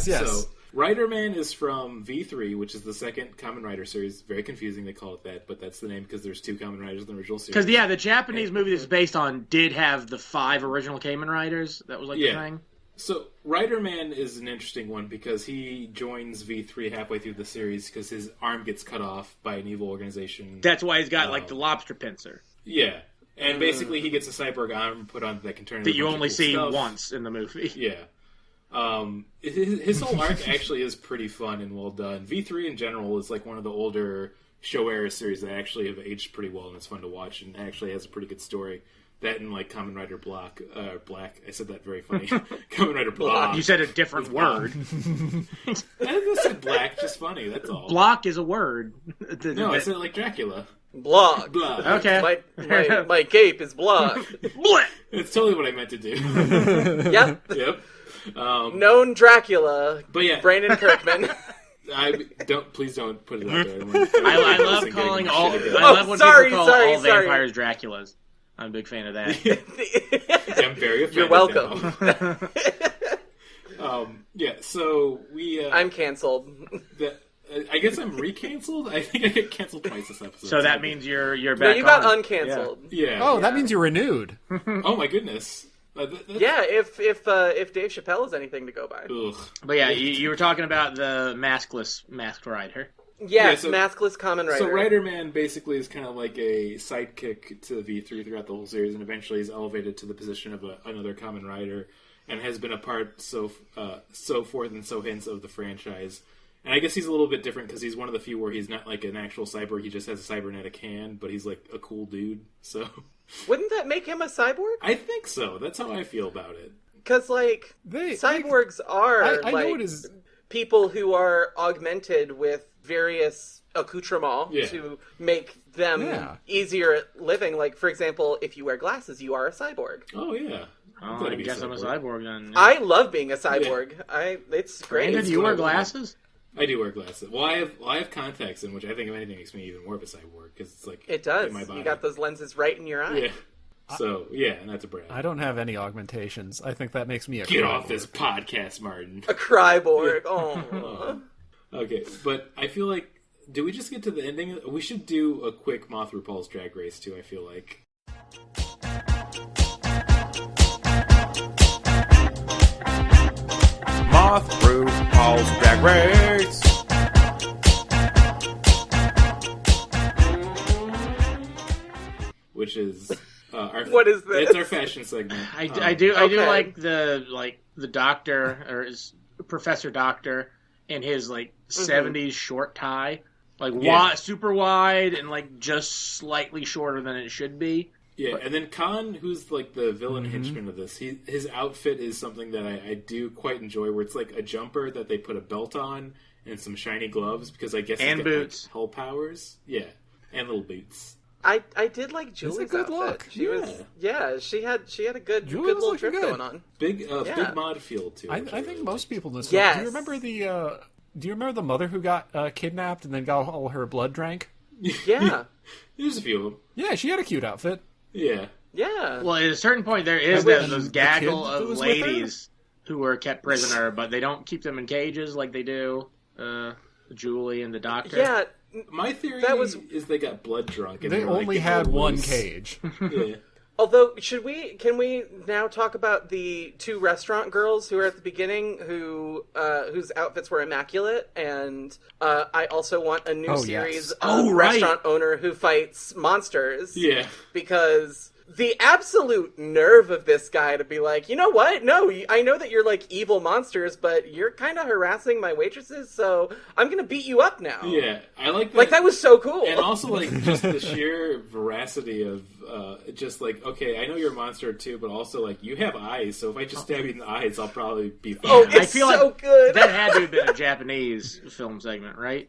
So, Rider Man is from V3, which is the second Kamen Rider series. Very confusing they call it that, but that's the name because there's 2 Kamen Riders in the original series. Because, the Japanese movie this is based on did have the 5 original Kamen Riders. That was like the thing. So, Rider Man is an interesting one because he joins V3 halfway through the series because his arm gets cut off by an evil organization. That's why he's got, like, the lobster pincer. Yeah. And basically he gets a cyborg arm put on that can turn into that you only see stuff. once in the movie. Yeah. His whole arc actually is pretty fun and well done. V3 in general is like one of the older Showa era series that actually have aged pretty well and it's fun to watch and actually has a pretty good story. That and like Kamen Rider Black. I said that very funny. Kamen Rider Block. You said a different word. I said black, just funny. That's all. Block is a word. No, I said it like Dracula. Block. Block. Okay. My cape is block. It's totally what I meant to do. Yep. Yep. Known Dracula. But yeah, Brandon Kirkman. Please don't put it out there. I love calling all. I love when people call all vampires Draculas. I'm a big fan of that. I'm very offended. You're welcome. Yeah, so we. I'm canceled. I guess I'm re-canceled. I think I get canceled twice this episode. So that means you're back. No, you got uncanceled. Yeah. Oh, that means you're renewed. Oh my goodness. Yeah, if Dave Chappelle is anything to go by. Ugh. But yeah, you were talking about the masked rider. Yes, maskless Kamen Rider. So Rider Man basically is kind of like a sidekick to V3 throughout the whole series, and eventually is elevated to the position of another Kamen Rider, and has been a part so forth and so hence of the franchise. And I guess he's a little bit different because he's one of the few where he's not like an actual cyborg. He just has a cybernetic hand, but he's like a cool dude. So wouldn't that make him a cyborg? I think so. That's how I feel about it. Because like cyborgs are I know it is people who are augmented with various accoutrements to make them easier at living. Like, for example, if you wear glasses, you are a cyborg. Oh, yeah. I guess I'm a cyborg then. Yeah. I love being a cyborg. Yeah. It's great. Brandon, do you wear glasses? I do wear glasses. Well, I have contacts in, which I think if anything makes me even more of a cyborg because it's like it does. In my body. You got those lenses right in your eye. Yeah. So and that's a brand. I don't have any augmentations. I think that makes me a Get cryborg. off this podcast, Martin. A cryborg. Oh. Okay, but I feel like do we just get to the ending? We should do a quick Moth RuPaul's Drag Race too. I feel like. Moth RuPaul's Drag Race. Which is what is this? It's our fashion segment. I do like the doctor or his Professor Doctor and his like 70s short tie, like super wide and like just slightly shorter than it should be. Yeah, and then Khan, who's like the villain henchman of this, his outfit is something that I do quite enjoy, where it's like a jumper that they put a belt on and some shiny gloves because I guess and he's got, boots, like, hull powers, and little boots. I did like Julie's it's a good outfit. look. She had a good little trip going on. Big mod feel too. I think most people in this. Yes. Do you remember the mother who got kidnapped and then got all her blood drank? Yeah. There's a few of them. Yeah, she had a cute outfit. Yeah. Yeah. Well, at a certain point, there is those gaggle of ladies who were kept prisoner, but they don't keep them in cages like they do Julie and the Doctor. Yeah. My theory is they got blood drunk. And they only had one cage. Yeah. Although, can we now talk about the two restaurant girls who were at the beginning whose outfits were immaculate? And I also want a new series of restaurant owner who fights monsters. Yeah. Because the absolute nerve of this guy to be like, you know what? No, I know that you're like evil monsters, but you're kind of harassing my waitresses, so I'm going to beat you up now. Yeah, I like that. Like, that was so cool. And also, like, just the sheer veracity of just like, okay, I know you're a monster too, but also, like, you have eyes, so if I just stab you in the eyes, I'll probably be fine. Oh, it's I feel so like good. That had to have been a Japanese film segment, right?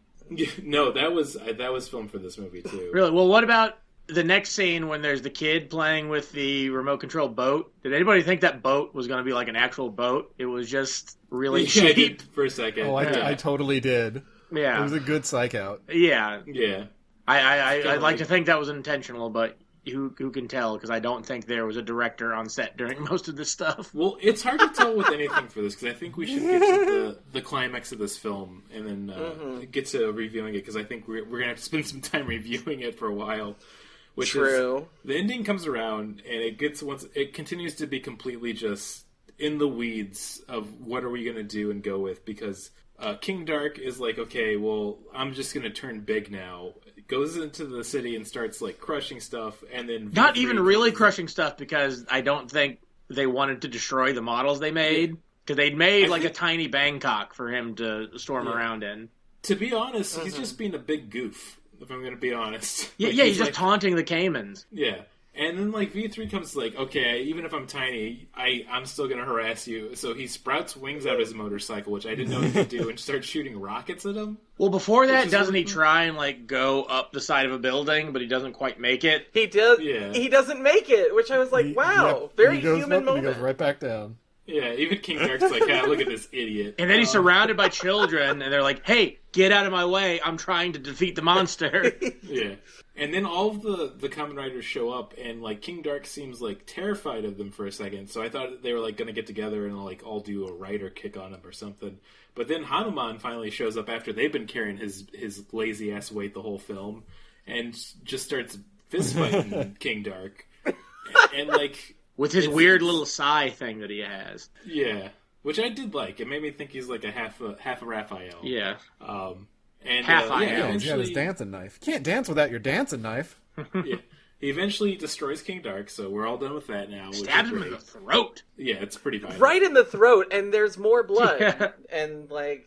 No, that was filmed for this movie too. Really? Well, what about the next scene when there's the kid playing with the remote control boat? Did anybody think that boat was going to be like an actual boat? It was just really cheap for a second. Oh, I totally did. Yeah, it was a good psych out. Yeah, yeah. I'd like to think that was intentional, but who can tell? Because I don't think there was a director on set during most of this stuff. Well, it's hard to tell with anything for this because I think we should get to the climax of this film and then get to reviewing it because I think we're gonna have to spend some time reviewing it for a while. Which True. Is, the ending comes around and it continues to be completely just in the weeds of what are we going to do and go with because King Dark is like, okay, well, I'm just going to turn big now. Goes into the city and starts like crushing stuff and then... Not even really crushing stuff because I don't think they wanted to destroy the models they made because they'd made a tiny Bangkok for him to storm around in. To be honest, he's just being a big goof. If I'm going to be honest. Yeah, he's just taunting the Caymans. Yeah. And then, like, V3 comes, like, okay, even if I'm tiny, I'm still going to harass you. So he sprouts wings out of his motorcycle, which I didn't know he could do, and starts shooting rockets at him. Well, before that, doesn't he try and, like, go up the side of a building, but he doesn't quite make it? He does. Yeah. He doesn't make it, which I was like, wow, very human moment. He goes right back down. Yeah, even King Dark's like, look at this idiot. And then he's surrounded by children, and they're like, hey, get out of my way, I'm trying to defeat the monster. Yeah. And then all of the Kamen Riders show up, and, like, King Dark seems, like, terrified of them for a second. So I thought they were, like, going to get together and, like, all do a rider kick on him or something. But then Hanuman finally shows up after they've been carrying his lazy-ass weight the whole film, and just starts fist-fighting King Dark. And, like... With his weird little sigh thing that he has. Yeah. Which I did like. It made me think he's, like, a half a Raphael. Yeah. And, Half he's got his dancing knife. You can't dance without your dancing knife. Yeah. He eventually destroys King Dark, so we're all done with that now. Stabs him in the throat. Yeah, it's pretty violent. Right in the throat, and there's more blood. Yeah. And, like...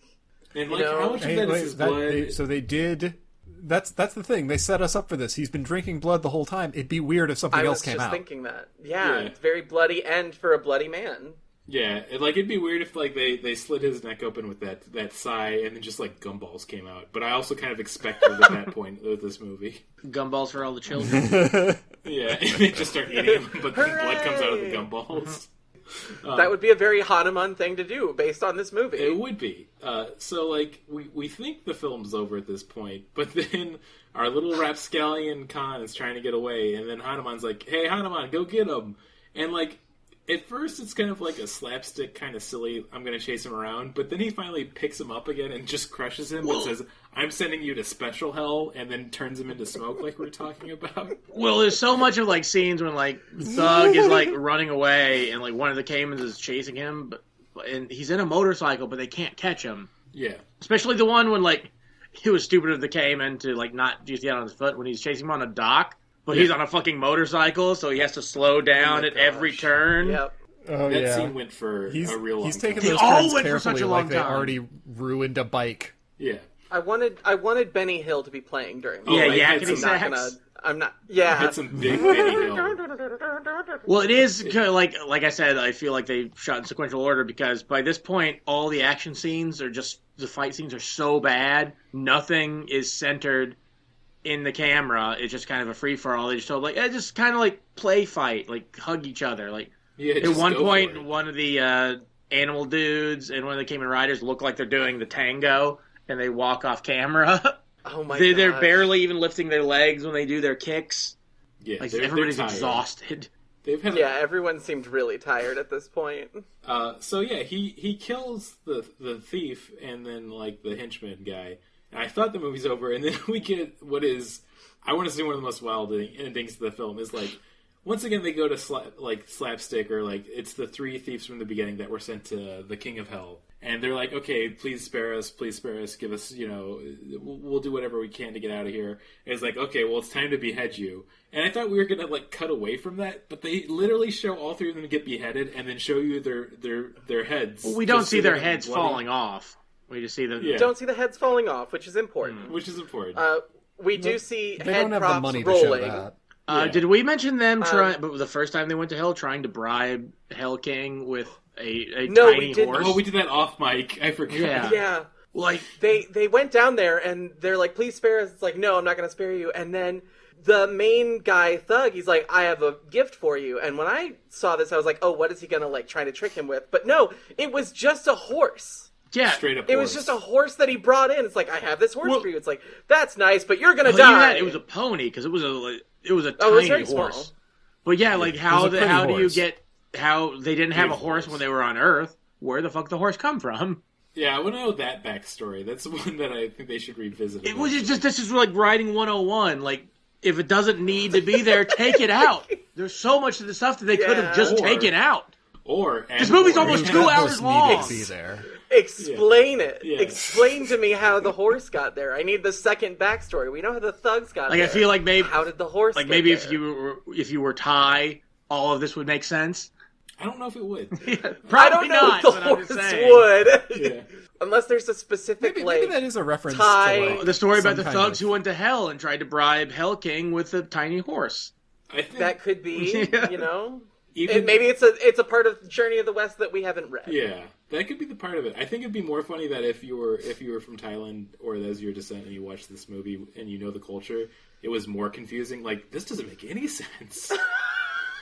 And, like, how much of that is his blood? So they did... That's the thing. They set us up for this. He's been drinking blood the whole time. It'd be weird if something else came out. I was just thinking that. Yeah, it's very bloody, and for a bloody man. Yeah, it'd be weird if, like, they slit his neck open with that sigh, and then just, like, gumballs came out. But I also kind of expected at that point with this movie. Gumballs for all the children. Yeah, and they just start eating them, but the blood comes out of the gumballs. That would be a very Hanuman thing to do, based on this movie. It would be. So, like, we think the film's over at this point, but then our little rapscallion Khan is trying to get away, and then Hanuman's like, hey, Hanuman, go get him. And, like, at first it's kind of like a slapstick, kind of silly, I'm going to chase him around, but then he finally picks him up again and just crushes him and says, I'm sending you to special hell, and then turns him into smoke like we were talking about. Well, there's so much of, like, scenes when, like, Thug is, like, running away, and, like, one of the Caimans is chasing him, and he's in a motorcycle, but they can't catch him. Yeah. Especially the one when, like, he was stupid of the Cayman to, like, not just get on his foot when he's chasing him on a dock, but he's on a fucking motorcycle, so he has to slow down at every turn. Yep. Oh, that scene went for a real long He's taking time. those They all turns went for carefully, such a long like they time. already ruined a bike. Yeah. I wanted Benny Hill to be playing during this. I'm not. Yeah. Had some big Benny Hill. Well, it is like I said, I feel like they shot in sequential order because by this point, all the action scenes are just the fight scenes are so bad. Nothing is centered in the camera. It's just kind of a free for all. They just told just kind of like play fight, like hug each other. Like at one point, one of the animal dudes and one of the Kamen Riders look like they're doing the tango, and they walk off camera. Oh my! They're barely even lifting their legs when they do their kicks. Yeah, like everybody's exhausted. Everyone seemed really tired at this point. So yeah, he kills the thief and then like the henchman guy. And I thought the movie's over, and then we get what is I want to say one of the most wild endings of the film is like once again they go to slapstick or like it's the three thieves from the beginning that were sent to the King of Hell. And they're like, okay, please spare us, give us, we'll do whatever we can to get out of here. And it's like, okay, well, it's time to behead you. And I thought we were going to, like, cut away from that, but they literally show all three of them get beheaded and then show you their heads. Well, we don't see their heads falling off. We just see them. Yeah. Don't see the heads falling off, which is important. Which is important. We do see they head don't have props the money rolling. To show that. Did we mention them but the first time they went to Hell, trying to bribe Hell King with a tiny horse? Oh, we did that off mic. I forgot. Yeah. Like they went down there and they're like, please spare us. It's like, no, I'm not going to spare you. And then the main guy, Thug, he's like, I have a gift for you. And when I saw this, I was like, oh, what is he going to like try to trick him with? But no, it was just a horse. Yeah, straight up. It was just a horse that he brought in. It's like, I have this horse for you. It's like, that's nice, but you're gonna die. It was a pony because it was a tiny horse. Small. But yeah, like how do you get how they didn't have a horse when they were on Earth? Where the fuck the horse come from? Yeah, I want to know that backstory. That's one that I think they should revisit. It was just this is like riding 101. Like if it doesn't need to be there, take it out. There's so much of the stuff that they could have just taken out. This movie's almost 2 hours long. Be there. Explain it. Yeah. Explain to me how the horse got there. I need the second backstory. We know how the thugs got there. I feel like maybe how did the horse? Like get maybe there? if you were Thai, all of this would make sense. I don't know if it would. Probably not. The horse would. Yeah. Unless there's a specific maybe that is a reference Thai... to the story about the thugs who went to Hell and tried to bribe Hell King with a tiny horse. I think that could be, you know. Even, maybe it's a part of Journey of the West that we haven't read. Yeah, that could be the part of it. I think it'd be more funny that if you were from Thailand or as your descent and you watched this movie and you know the culture, it was more confusing. Like, this doesn't make any sense.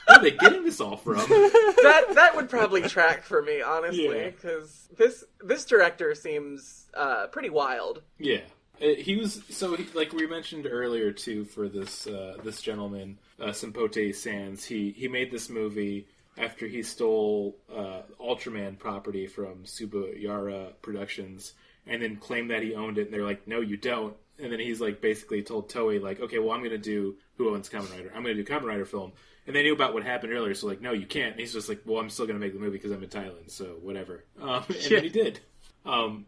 Where are they getting this all from? That would probably track for me, honestly, because this director seems pretty wild. Yeah. Like we mentioned earlier too, for this gentleman, Simpote Sands, he made this movie after he stole Ultraman property from Subayara Productions, and then claimed that he owned it. And they're like, "No, you don't." And then he's like basically told Toei like, "Okay, well, I'm going to do Who Owns Kamen Rider? I'm going to do Kamen Rider film." And they knew about what happened earlier, so like, "No, you can't." And he's just like, "Well, I'm still going to make the movie because I'm in Thailand, so whatever." And then he did.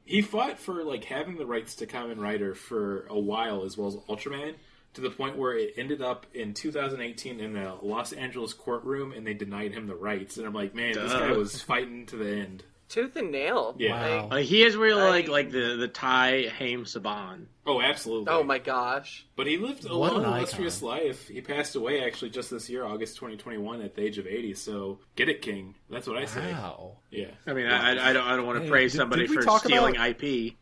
He fought for like having the rights to Kamen Rider for a while, as well as Ultraman, to the point where it ended up in 2018 in a Los Angeles courtroom, and they denied him the rights. And I'm like, man, this guy was fighting to the end. Tooth and nail. Yeah. Wow. He is really like the Thai Haim Saban. Oh, absolutely. Oh my gosh. But he lived a long, illustrious life. He passed away actually just this year, August 2021, at the age of 80. So get it, King. That's what I say. Wow. Yeah. I mean, I don't want to praise somebody for stealing IP.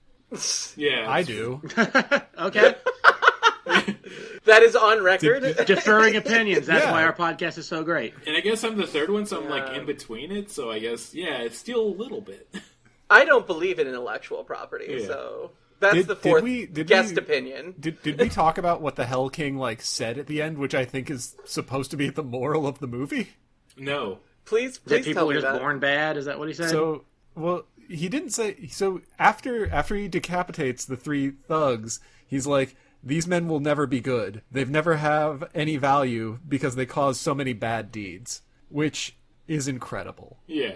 Yeah, I do. Okay. That is on record. Deferring opinions. That's why our podcast is so great. And I guess I'm the third one, so I'm like in between it. So I guess, it's still a little bit. I don't believe in intellectual property, so that's the fourth guest opinion. Did we talk about what the Hell King said at the end, which I think is supposed to be the moral of the movie? No. Please that people tell me were just that. born bad? Is that what he said? So, well, he didn't say. So after he decapitates the three thugs, he's like, "These men will never be good. They've never have any value because they cause so many bad deeds," which is incredible. Yeah,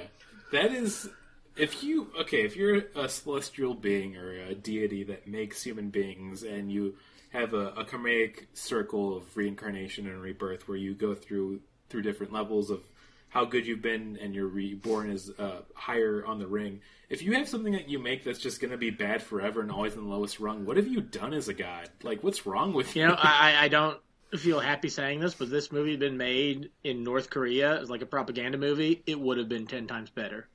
that is. If you're a celestial being or a deity that makes human beings, and you have a karmic circle of reincarnation and rebirth, where you go through different levels of how good you've been, and you're reborn as higher on the ring. If you have something that you make that's just going to be bad forever and always in the lowest rung, what have you done as a god? Like, what's wrong with you? You know, I don't feel happy saying this, but this movie had been made in North Korea as like a propaganda movie. It would have been 10 times better.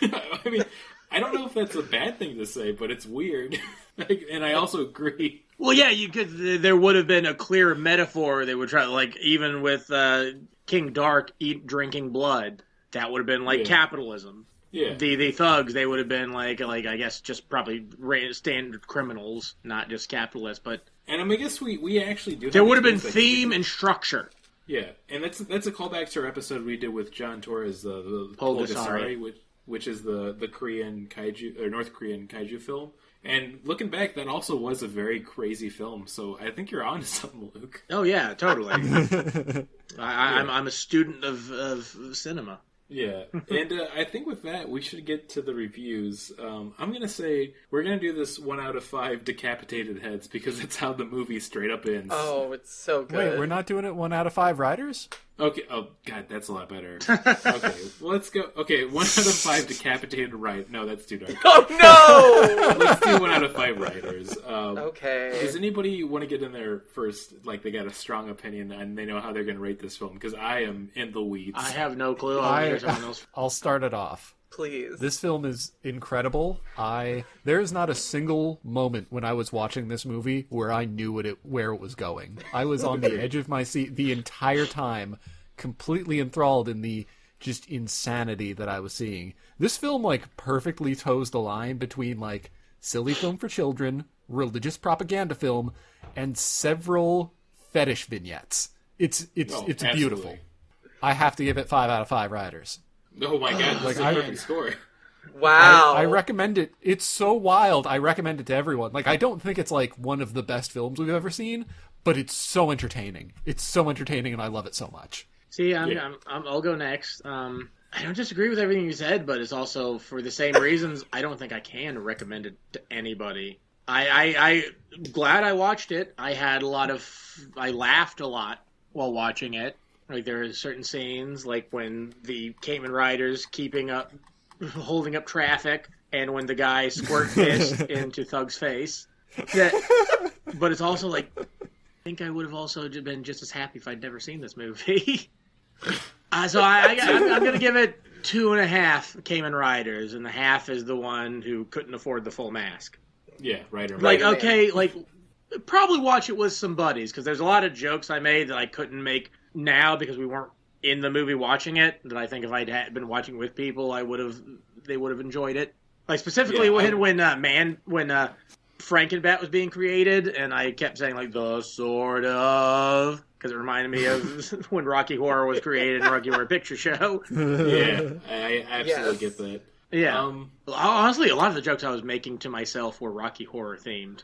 I mean, I don't know if that's a bad thing to say, but it's weird. And I also agree. Well, yeah, there would have been a clear metaphor. They would try, like, even with King Dark drinking blood, that would have been like capitalism. Yeah. The thugs, they would have been like I guess just probably standard criminals, not just capitalists. But and I guess we actually do. There would have been theme and structure. Yeah, and that's a callback to our episode we did with John Torres, the Pulgasari, which is the Korean kaiju or North Korean kaiju film. And looking back, that also was a very crazy film. So I think you're onto something, Luke. Oh yeah, totally. I'm a student of cinema. Yeah, and I think with that, we should get to the reviews. I'm going to say we're going to do this 1 out of 5 decapitated heads because that's how the movie straight up ends. Oh, it's so good. Wait, we're not doing it 1 out of 5 riders? Okay. Oh, God, that's a lot better. Okay, let's go. Okay, 1 out of 5 decapitated No, that's too dark. Oh, no! Let's do 1 out of 5 riders. Okay. Does anybody want to get in there first? Like, they got a strong opinion and they know how they're going to rate this film? Because I am in the weeds. I have no clue. I'll start it off. Please. This film is incredible. There is not a single moment when I was watching this movie where I knew where it was going. I was on the edge of my seat the entire time, completely enthralled in the just insanity that I was seeing. This film perfectly toes the line between silly film for children, religious propaganda film, and several fetish vignettes. It's beautiful. I have to give it 5 out of 5 riders. Oh my God, that's a perfect score. Wow. I recommend it. It's so wild. I recommend it to everyone. I don't think it's one of the best films we've ever seen, but it's so entertaining. It's so entertaining, and I love it so much. See, I'll go next. I don't disagree with everything you said, but it's also for the same reasons. I don't think I can recommend it to anybody. I'm glad I watched it. I laughed a lot while watching it. There are certain scenes, like when the Kamen Rider's holding up traffic, and when the guy squirt fist into Thug's face. But it's also think I would have also been just as happy if I'd never seen this movie. So I'm going to give it 2.5 Kamen Riders, and the half is the one who couldn't afford the full mask. Yeah, right. Like, okay, like, probably watch it with some buddies, because there's a lot of jokes I made that I couldn't make now because we weren't in the movie watching it, that I think if I'd been watching with people, they would have enjoyed it. Like, specifically when Frankenbat was being created, and I kept saying, like, the sort of, because it reminded me of when Rocky Horror was created in Rocky Horror Picture Show. Yeah, I absolutely get that. Yeah. Honestly, a lot of the jokes I was making to myself were Rocky Horror themed.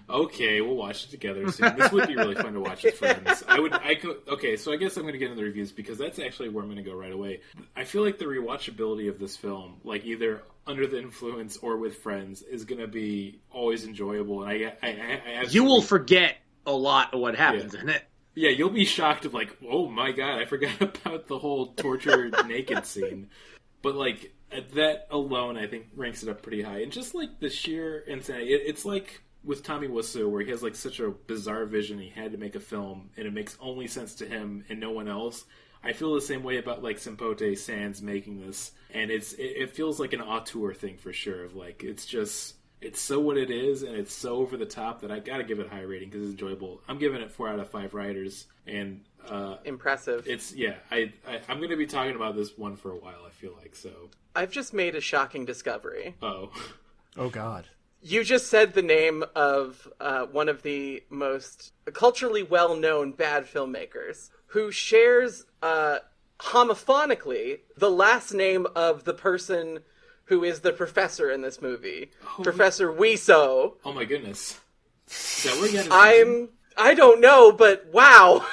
Okay, we'll watch it together soon. This would be really fun to watch with friends. Okay, so I guess I'm going to get into the reviews, because that's actually where I'm going to go right away. I feel like the rewatchability of this film, like either under the influence or with friends, is going to be always enjoyable. And I absolutely... You will forget a lot of what happens in it. Yeah, you'll be shocked of like, oh my god, I forgot about the whole torture naked scene. But like, that alone, I think, ranks it up pretty high. And just like the sheer insanity, it's like with Tommy Wiseau, where he has like such a bizarre vision, he had to make a film, and it makes only sense to him and no one else. I feel the same way about like Sempote Sands making this, and it feels like an auteur thing for sure. Of like, it's so what it is, and it's so over the top that I gotta give it a high rating because it's enjoyable. I'm giving it 4 out of 5 riders, and impressive. I'm going to be talking about this one for a while. I feel like so. I've just made a shocking discovery. Oh God! You just said the name of one of the most culturally well-known bad filmmakers who shares homophonically the last name of the person who is the professor in this movie, Professor Wiseau. Oh my goodness! Is that where you got I don't know, but wow.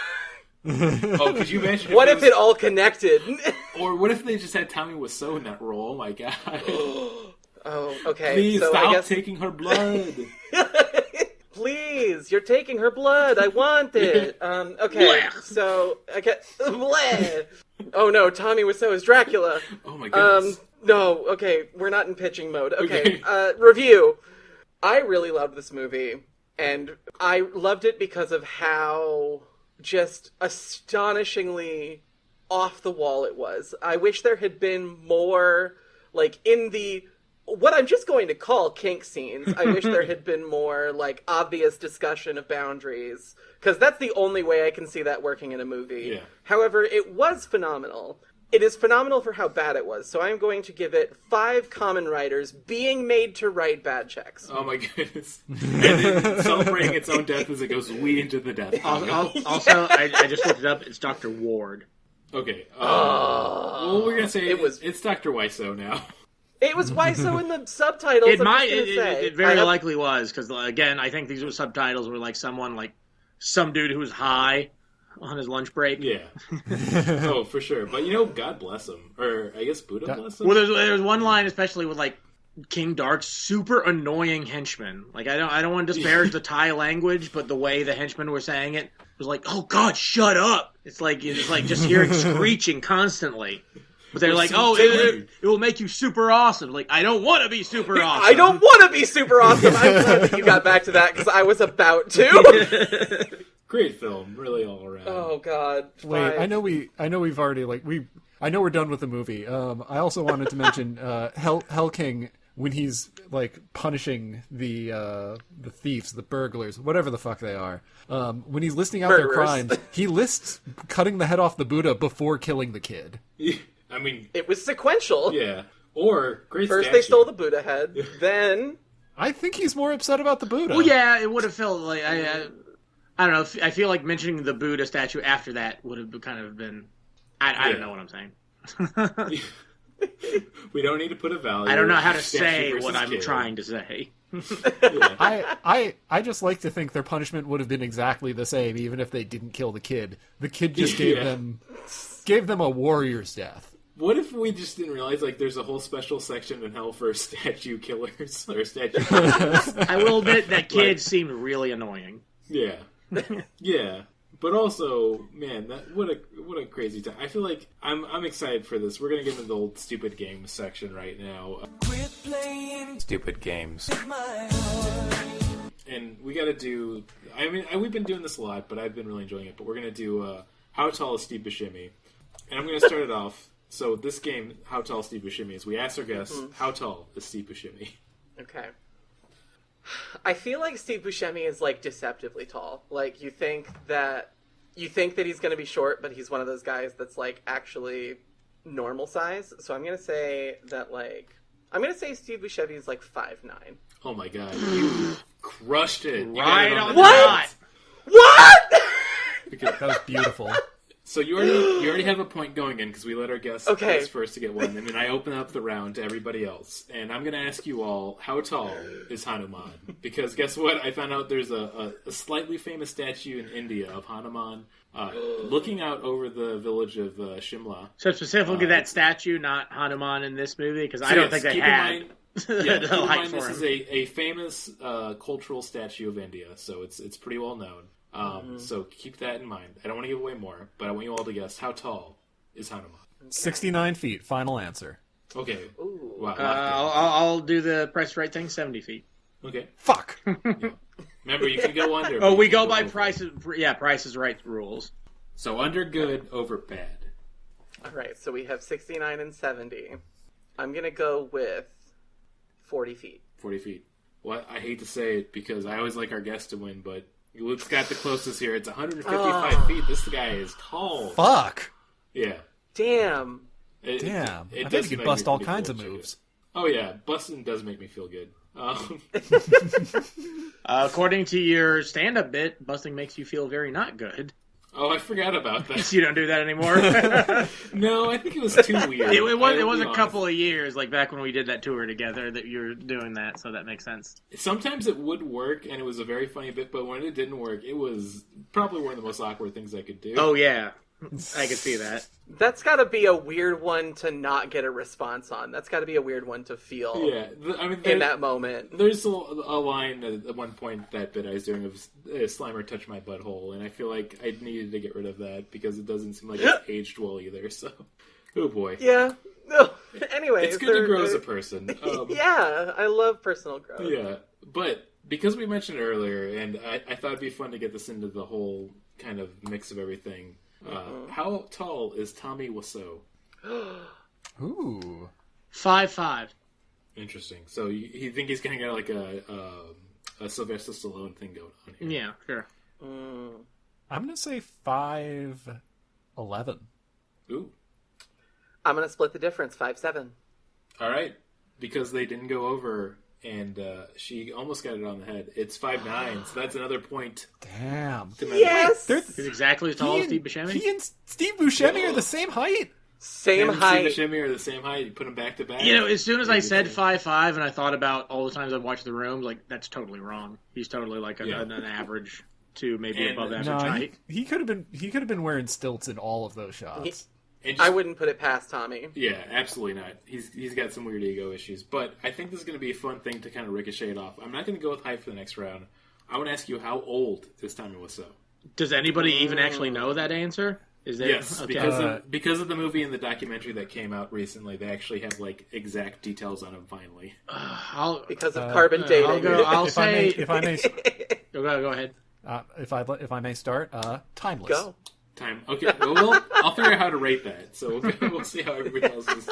Oh, could you imagine? What if it all connected? Or what if they just had Tommy Wiseau in that role? Oh my god! Oh, okay. Please so stop taking her blood. Please, you're taking her blood. I want it. Okay, so I get. Oh no, Tommy Wiseau is Dracula. Oh my goodness. No, okay, we're not in pitching mode. Okay, review. I really loved this movie, and I loved it because of how just astonishingly off the wall it was. I wish there had been more, like, in the what I'm just going to call kink scenes. I wish there had been more, like, obvious discussion of boundaries, because that's the only way I can see that working in a movie. Yeah. However, it was phenomenal. It is phenomenal for how bad it was, so I'm going to give it 5 Kamen Riders being made to write bad checks. Oh my goodness. And then celebrating its own death as it goes into the death. Also, I just looked it up, it's Dr. Ward. Okay. Well, we're going to say it's Dr. Wiseau now. It was Wiseau in the subtitles. It very likely was, because, again, I think these were subtitles were like someone, like, some dude who was high on his lunch break. Yeah. Oh, for sure. But, God bless him. Or, I guess Buddha bless him? Well, there's one line, especially with, like, King Dark's super annoying henchmen. Like, I don't want to disparage the Thai language, but the way the henchmen were saying it was like, oh, God, shut up! It's like just hearing screeching constantly. But they're like, it will make you super awesome. Like, I don't want to be super awesome. I don't want to be super awesome. I'm glad that you got back to that, because I was about to. Great film, really all around. Oh God! Wait, I know we've already I know we're done with the movie. I also wanted to mention Hell King, when he's like punishing the thieves, the burglars, whatever the fuck they are. When he's listing out their crimes, he lists cutting the head off the Buddha before killing the kid. I mean, it was sequential. Yeah. Or great First statue. they stole the Buddha head, then I think he's more upset about the Buddha. Well, yeah, it would have felt like I don't know. I feel like mentioning the Buddha statue after that would have kind of been. I don't know what I'm saying. We don't need to put a value. I don't know how to say what I'm trying to say. I just like to think their punishment would have been exactly the same, even if they didn't kill the kid. The kid just gave them a warrior's death. What if we just didn't realize, like, there's a whole special section in hell for statue killers or statue killers? I will admit that kid seemed really annoying. Yeah. Yeah. But also, man, what a crazy time. I feel like I'm excited for this. We're gonna get into the old stupid games section right now. Quit playing stupid games. and we got to do. I mean, we've been doing this a lot, but I've been really enjoying it. But we're gonna do How Tall is Steve Buscemi, and I'm gonna start it off. So this game, How Tall Steve Buscemi is. We ask our guests, How tall is Steve Buscemi? Okay. I feel like Steve Buscemi is like deceptively tall. Like you think that he's going to be short, but he's one of those guys that's like actually normal size. So I'm going to say Steve Buscemi is like 5'9". Oh my god, you crushed it! You Right got it on the the dot. What? Because That was beautiful. So you already have a point going in because we let our guests guess first to get one, and then I open up the round to everybody else. And I'm going to ask you all, how tall is Hanuman? Because guess what? I found out there's a slightly famous statue in India of Hanuman looking out over the village of Shimla. So specifically that statue, not Hanuman in this movie, because I So don't yes, think they keep had. in mind, keep in mind for this him. is a famous cultural statue of India, so it's pretty well known. So keep that in mind. I don't want to give away more, but I want you all to guess, how tall is Hanuman? 69 feet. Final answer. Okay. Ooh. Wow. I'll do the Price Right thing, 70 feet. Okay. Fuck. Remember, you can go under. Oh, but we you go can by over. Price is Right rules. So under good, over bad. All right, so we have 69 and 70. I'm going to go with 40 feet. 40 feet. Well, I hate to say it because I always like our guest to win, but Luke's got the closest here. It's 155 feet. This guy is tall. Fuck. Yeah. Damn. Damn. I does bet you could make bust me all pretty kinds cool of to check moves. it. Oh, yeah. Busting does make me feel good. According to your stand-up bit, busting makes you feel very not good. Oh, I forgot about that. You don't do that anymore. No, I think it was too weird. It was I will be a couple of years, like back when we did that tour together, that you were doing that, so that makes sense. Sometimes it would work, and it was a very funny bit, but when it didn't work, it was probably one of the most awkward things I could do. Oh, yeah. I could see that. That's got to be a weird one to not get a response on. That's got to be a weird one to feel Yeah. I mean, in that moment. There's a line at one point that bit I was doing of Slimer touched my butthole, and I feel like I needed to get rid of that because it doesn't seem like it's aged well either, so... Oh boy. Yeah. No. Anyway, It's good to grow as a person. Yeah, I love personal growth. Yeah, but because we mentioned it earlier, and I thought it'd be fun to get this into the whole kind of mix of everything. How tall is Tommy Wiseau? Ooh. 5'5". Interesting. So you think he's going to get like a Sylvester Stallone thing going on here? Yeah, sure. I'm going to say 5'11". Ooh. I'm going to split the difference, 5'7". All right. Because they didn't go over, and she almost got it on the head. It's 5'9", so that's another point. Damn. To Yes! He's exactly as tall as Steve Buscemi. He and Steve Buscemi are the same height. Same Him and height. Steve Buscemi are the same height. You put them back to back. You know, as soon as I said Yeah. 5'5", and I thought about all the times I've watched The Room, like, that's totally wrong. He's totally like an average to maybe And- above average No, height. he could have been wearing stilts in all of those shots. And I just- wouldn't put it past Tommy. Yeah, absolutely not. He's got some weird ego issues, but I think this is going to be a fun thing to kind of ricochet it off. I'm not going to go with height for the next round. I want to ask you, how old is Tommy Wiseau? Does anybody even actually know that answer? Is there? Yes, Okay. because of the movie and the documentary that came out recently, they actually have like exact details on him. Finally, I'll Because of carbon dating. I'll go. I'll if say. I may, Go ahead. if I may start, timeless. Go. time. Okay, well, I'll figure out how to rate that. So we'll see how everybody else is.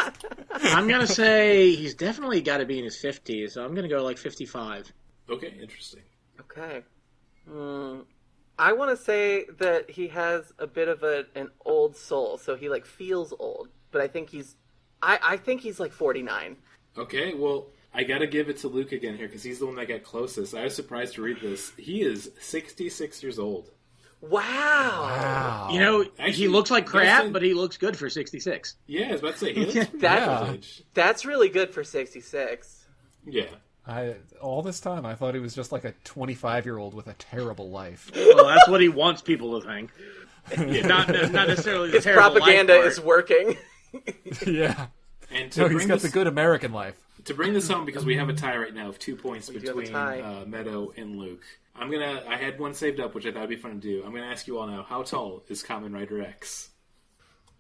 I'm gonna say he's definitely got to be in his 50s. So I'm gonna go like 55. Okay, interesting. Okay. I want to say that he has a bit of an old soul, so he like feels old, but I think he's like 49. Okay, well, I gotta give it to Luke again here because he's the one that got closest. I was surprised to read this. He is 66 years old. Wow. You know, Actually, he looks like crap, Dustin- but he looks good for 66. Yeah, I was about to say he looks pretty That- good age. That's really good for 66. Yeah. All this time I thought he was just like a 25-year-old with a terrible life. Well, that's what he wants people to think. Not necessarily the His terrible propaganda life part. is working. Yeah. And to No, he's bring got this, the good American life. to bring this home, because we have a tie right now of 2 points We do have a between tie. Meadow and Luke. I had one saved up, which I thought would be fun to do. I'm gonna ask you all now, how tall is Kamen Rider X?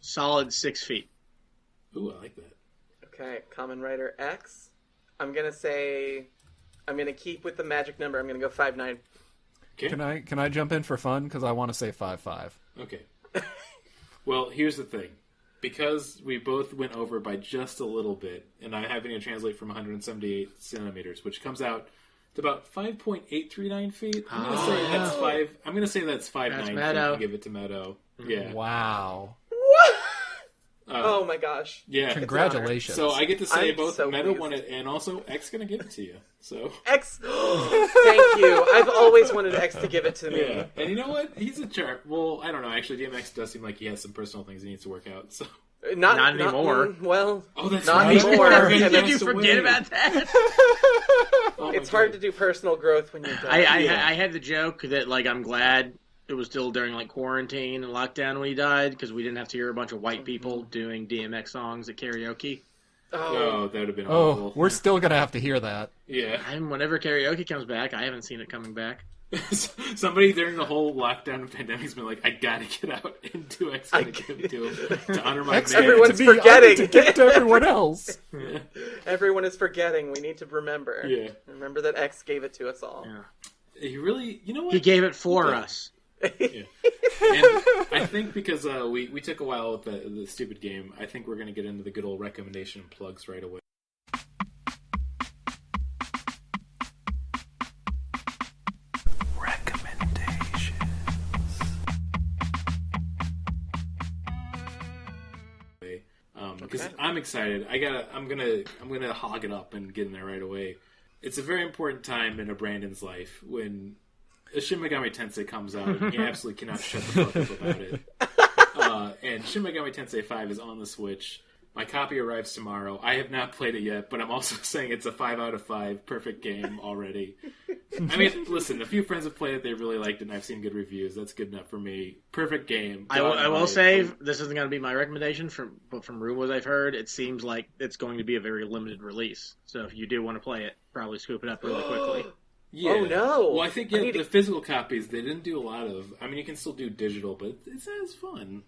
Solid 6 feet. Ooh, I like that. Okay, Kamen Rider X. I'm gonna say I'm going to keep with the magic number. I'm going to go 5'9". Okay. Can I jump in for fun? Because I want to say 5'5". Okay. Well, here's the thing. Because we both went over by just a little bit, and I'm having to translate from 178 centimeters, which comes out to about 5.839 feet. I'm going to say that's 5. I'm going to say that's 5'9" feet and give it to Meadow. Yeah. Wow. What? Oh my gosh. Yeah. Congratulations. So I get to say both so Meadow pleased. won it, and also X going to give it to you. So X. Thank you. I've always wanted X to give it to me. yeah. And you know what? He's a jerk. Well, I don't know. Actually, DMX does seem like he has some personal things he needs to work out. So Not anymore. Well, that's not right. anymore. Did And you Passed forget away. about that? Oh, it's my hard God. to do personal growth when you're done. I had the joke that like I'm glad it was still during like quarantine and lockdown when he died because we didn't have to hear a bunch of white people doing DMX songs at karaoke. No, that would have been Oh, awful. we're still going to have to hear that. Yeah. And whenever karaoke comes back, I haven't seen it coming back. Somebody during the whole lockdown pandemic's been like, I gotta get out and do X gonna give it to him to honor my X man. gave it Everyone's to me. I forgetting. need to give it to everyone else. Everyone is forgetting. We need to remember. Yeah. Remember that X gave it to us all. Yeah. He really, you know what? He gave it for did. us. Yeah. And I think because we took a while with the stupid game, I think we're gonna get into the good old recommendation and plugs right away. Because I'm excited. I'm gonna hog it up and get in there right away. It's a very important time in a Brandon's life when a Shin Megami Tensei comes out and he absolutely cannot shut the fuck up about it. And Shin Megami Tensei 5 is on the Switch. My copy arrives tomorrow. I have not played it yet, but I'm also saying it's a 5 out of 5 perfect game already. I mean, listen, a few friends have played it, they really liked it, and I've seen good reviews. That's good enough for me. Perfect game. I will say, this isn't going to be my recommendation, but from rumors I've heard, it seems like it's going to be a very limited release. So if you do want to play it, probably scoop it up really quickly. Yeah. Oh, no. Well, I think the physical copies, they didn't do a lot of... I mean, you can still do digital, but it's as fun.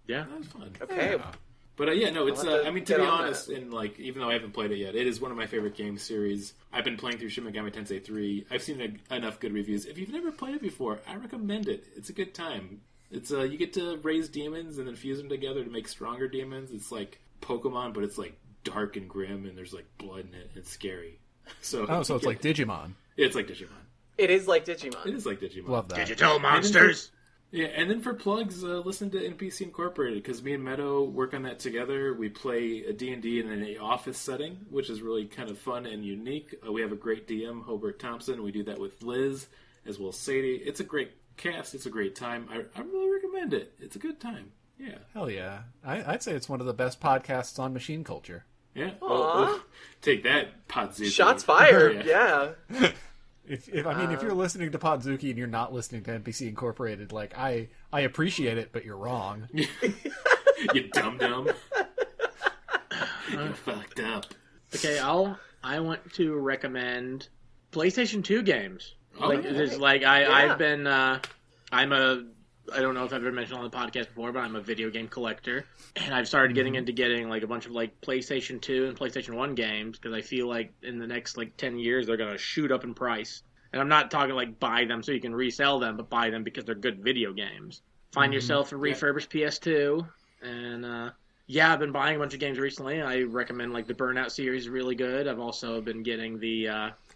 Yeah. It's fun. Okay. Yeah. But no, it's. I'll have to I mean, to get be on honest, and like, even though I haven't played it yet, it is one of my favorite game series. I've been playing through Shin Megami Tensei 3. I've seen enough good reviews. If you've never played it before, I recommend it. It's a good time. It's you get to raise demons and then fuse them together to make stronger demons. It's like Pokemon, but it's like dark and grim, and there's like blood in it. And it's scary. So it's like Digimon. It's like Digimon. It is like Digimon. It is like Digimon. Love that. Digital monsters! Yeah, and then for plugs, listen to NPC Incorporated, because me and Meadow work on that together. We play a D&D in an office setting, which is really kind of fun and unique. We have a great DM, Hobart Thompson. We do that with Liz, as well as Sadie. It's a great cast. It's a great time. I really recommend it. It's a good time. Yeah. Hell yeah. I'd say it's one of the best podcasts on machine culture. Yeah. Oh, take that, Podzuki. Shots fired. Yeah. If you're listening to Podzuki and you're not listening to NPC Incorporated, like I appreciate it, but you're wrong. You dum-dum. You're fucked up. Okay, I want to recommend PlayStation 2 games. Oh, Like, yeah. there's like Yeah. I've been I don't know if I've ever mentioned on the podcast before, but I'm a video game collector, and I've started getting into getting like a bunch of like PlayStation 2 and PlayStation 1 games because I feel like in the next like 10 years they're gonna shoot up in price. And I'm not talking like buy them so you can resell them, but buy them because they're good video games. Find yourself a refurbished PS2, and I've been buying a bunch of games recently. I recommend like the Burnout series is really good. I've also been getting the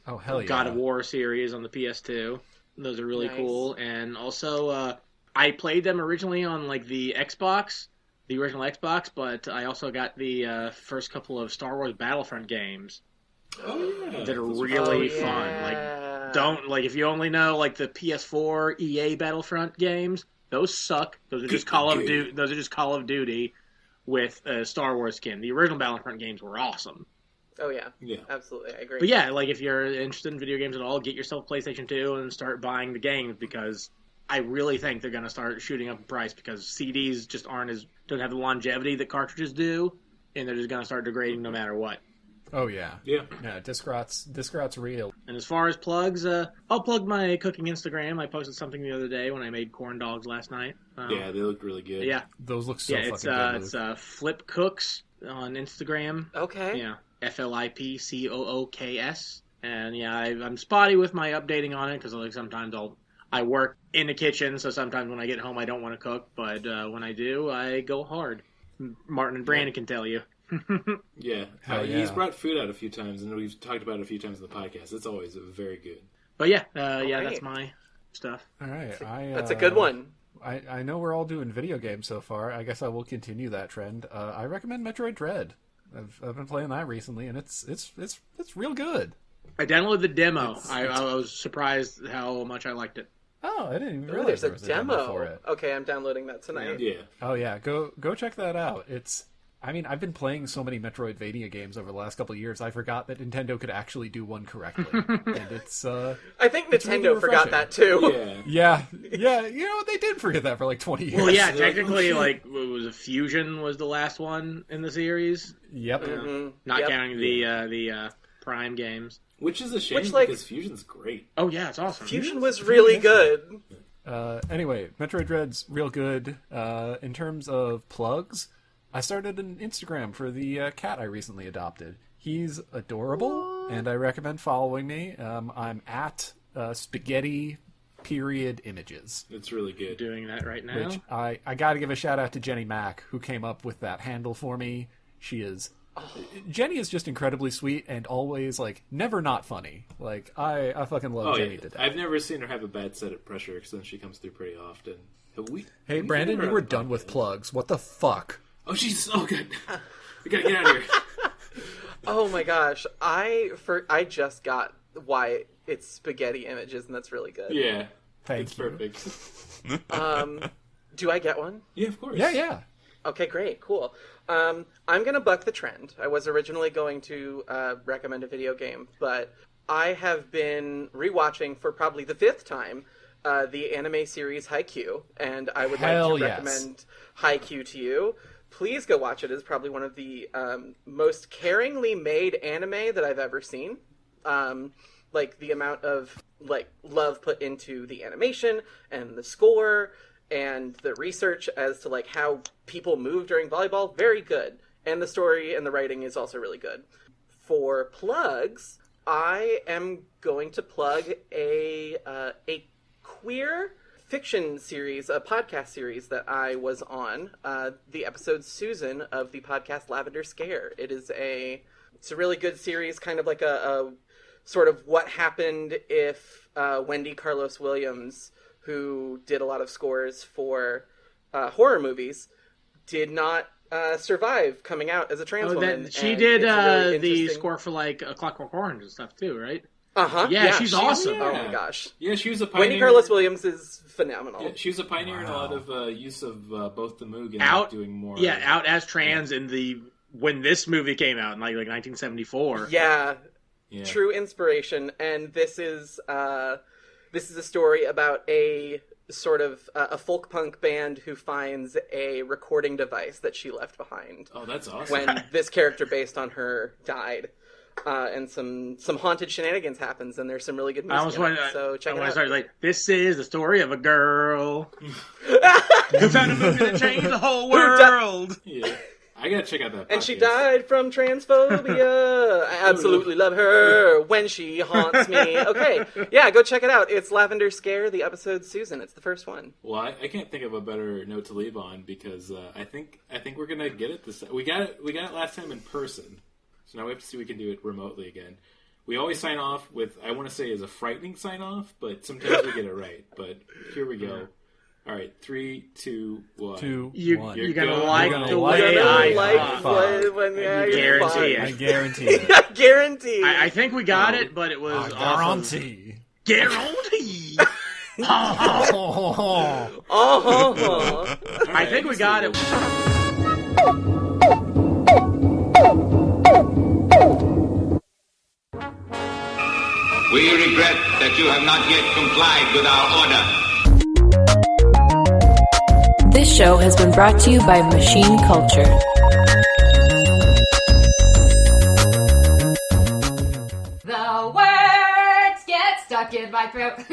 Oh hell yeah. God of War series on the PS2. Those are really Nice. cool. And also, I played them originally on like the Xbox, the original Xbox, but I also got the first couple of Star Wars Battlefront games Oh, yeah. that are Those really Oh, fun. yeah. Like if you only know like the PS4 EA Battlefront games, those suck. Those are just Call of Duty. Those are just Call of Duty with a Star Wars skin. The original Battlefront games were awesome. Oh yeah. Yeah. Absolutely, I agree. But yeah, like if you're interested in video games at all, get yourself a PlayStation 2 and start buying the games because I really think they're going to start shooting up in price because CDs just don't have the longevity that cartridges do, and they're just going to start degrading no matter what. Oh yeah. Yeah. Yeah, Discrot's real. And as far as plugs, I'll plug my cooking Instagram. I posted something the other day when I made corn dogs last night. Yeah, they look really good. Yeah. Those look so It's fucking good. it's Flip Cooks on Instagram. Okay. Yeah. FlipCooks. And yeah, I'm spotty with my updating on it because like sometimes I work in the kitchen, so sometimes when I get home I don't want to cook, but when I do, I go hard. Martin and Brandon can tell you. Yeah. He's brought food out a few times, and we've talked about it a few times in the podcast. It's always very good. But yeah, that's my stuff. All right, that's a good one. I know we're all doing video games so far. I guess I will continue that trend. I recommend Metroid Dread. I've been playing that recently, and it's real good. I downloaded the demo. I was surprised how much I liked it. Oh, I didn't even realize there was a demo for it. Okay, I'm downloading that tonight. Yeah. Oh yeah, go check that out. I've been playing so many Metroidvania games over the last couple of years, I forgot that Nintendo could actually do one correctly. And it's I think Nintendo really forgot that too. Yeah. You know, they did forget that for like 20 years. Well, yeah, technically, like, Fusion was the last one in the series. Yep. Mm-hmm. Not counting the Prime games. Which is a shame because Fusion's great. Oh yeah, it's awesome. Fusion was really good. Anyway, Metroid Dread's real good. In terms of plugs, I started an Instagram for the cat I recently adopted. He's adorable, and I recommend following me. I'm at spaghetti images. It's really good. Doing that right now. Which I got to give a shout out to Jenny Mack, who came up with that handle for me. Jenny is just incredibly sweet and always, like, never not funny. Like, I fucking love Jenny to death. I've never seen her have a bad set of pressure, because then she comes through pretty often. Hey, Brandon, you were done with plugs. What the fuck? Oh, she's so good. We gotta get out of here. Oh my gosh. I just got why it's spaghetti images, and that's really good. Yeah. Thank you. Perfect. Do I get one? Yeah, of course. Yeah. Okay, great, cool. I'm going to buck the trend. I was originally going to recommend a video game, but I have been rewatching for probably the 5th time the anime series Haikyuu, and I would like to recommend Haikyuu to you. Please go watch it. It's probably one of the most caringly made anime that I've ever seen. Like, the amount of love put into the animation and the score and the research as to like how people move during volleyball, very good. And the story and the writing is also really good. For plugs, I am going to plug a queer fiction series, a podcast series that I was on, the episode Susan of the podcast Lavender Scare. It's a really good series, kind of like a sort of what happened if Wendy Carlos Williams, who did a lot of scores for horror movies, did not survive coming out as a trans woman. She did really the score for like A Clockwork Orange and stuff too, right? Uh-huh. Yeah, she's awesome. Oh my gosh. Yeah, she was a pioneer. Wendy Carlos Williams is phenomenal. Yeah, she was a pioneer in a lot of use of both the Moog and doing more. Yeah, out as trans when this movie came out in like 1974. Yeah. True inspiration. And this is a story about a sort of a folk punk band who finds a recording device that she left behind. Oh, that's awesome. When this character based on her died. And some haunted shenanigans happens, and there's some really good music in it, so check it out. This is the story of a girl who found a movie that changed the whole world. Yeah. I gotta check out that podcast. And she died from transphobia. I absolutely love her when she haunts me. Okay, yeah, go check it out. It's Lavender Scare, the episode Susan. It's the first one. Well, I can't think of a better note to leave on because I think we're gonna get it this. We got it last time in person, so now we have to see if we can do it remotely again. We always sign off with I want to say is a frightening sign off, but sometimes we get it right. But here we go. All right, 3, 2, 1. 2, You're 1. gonna like the way I guarantee it. I guarantee it. I guarantee. I think we got it, but it was guarantee. Guarantee. I think we got it. We regret that you have not yet complied with our order. This show has been brought to you by Machine Culture. The words get stuck in my throat.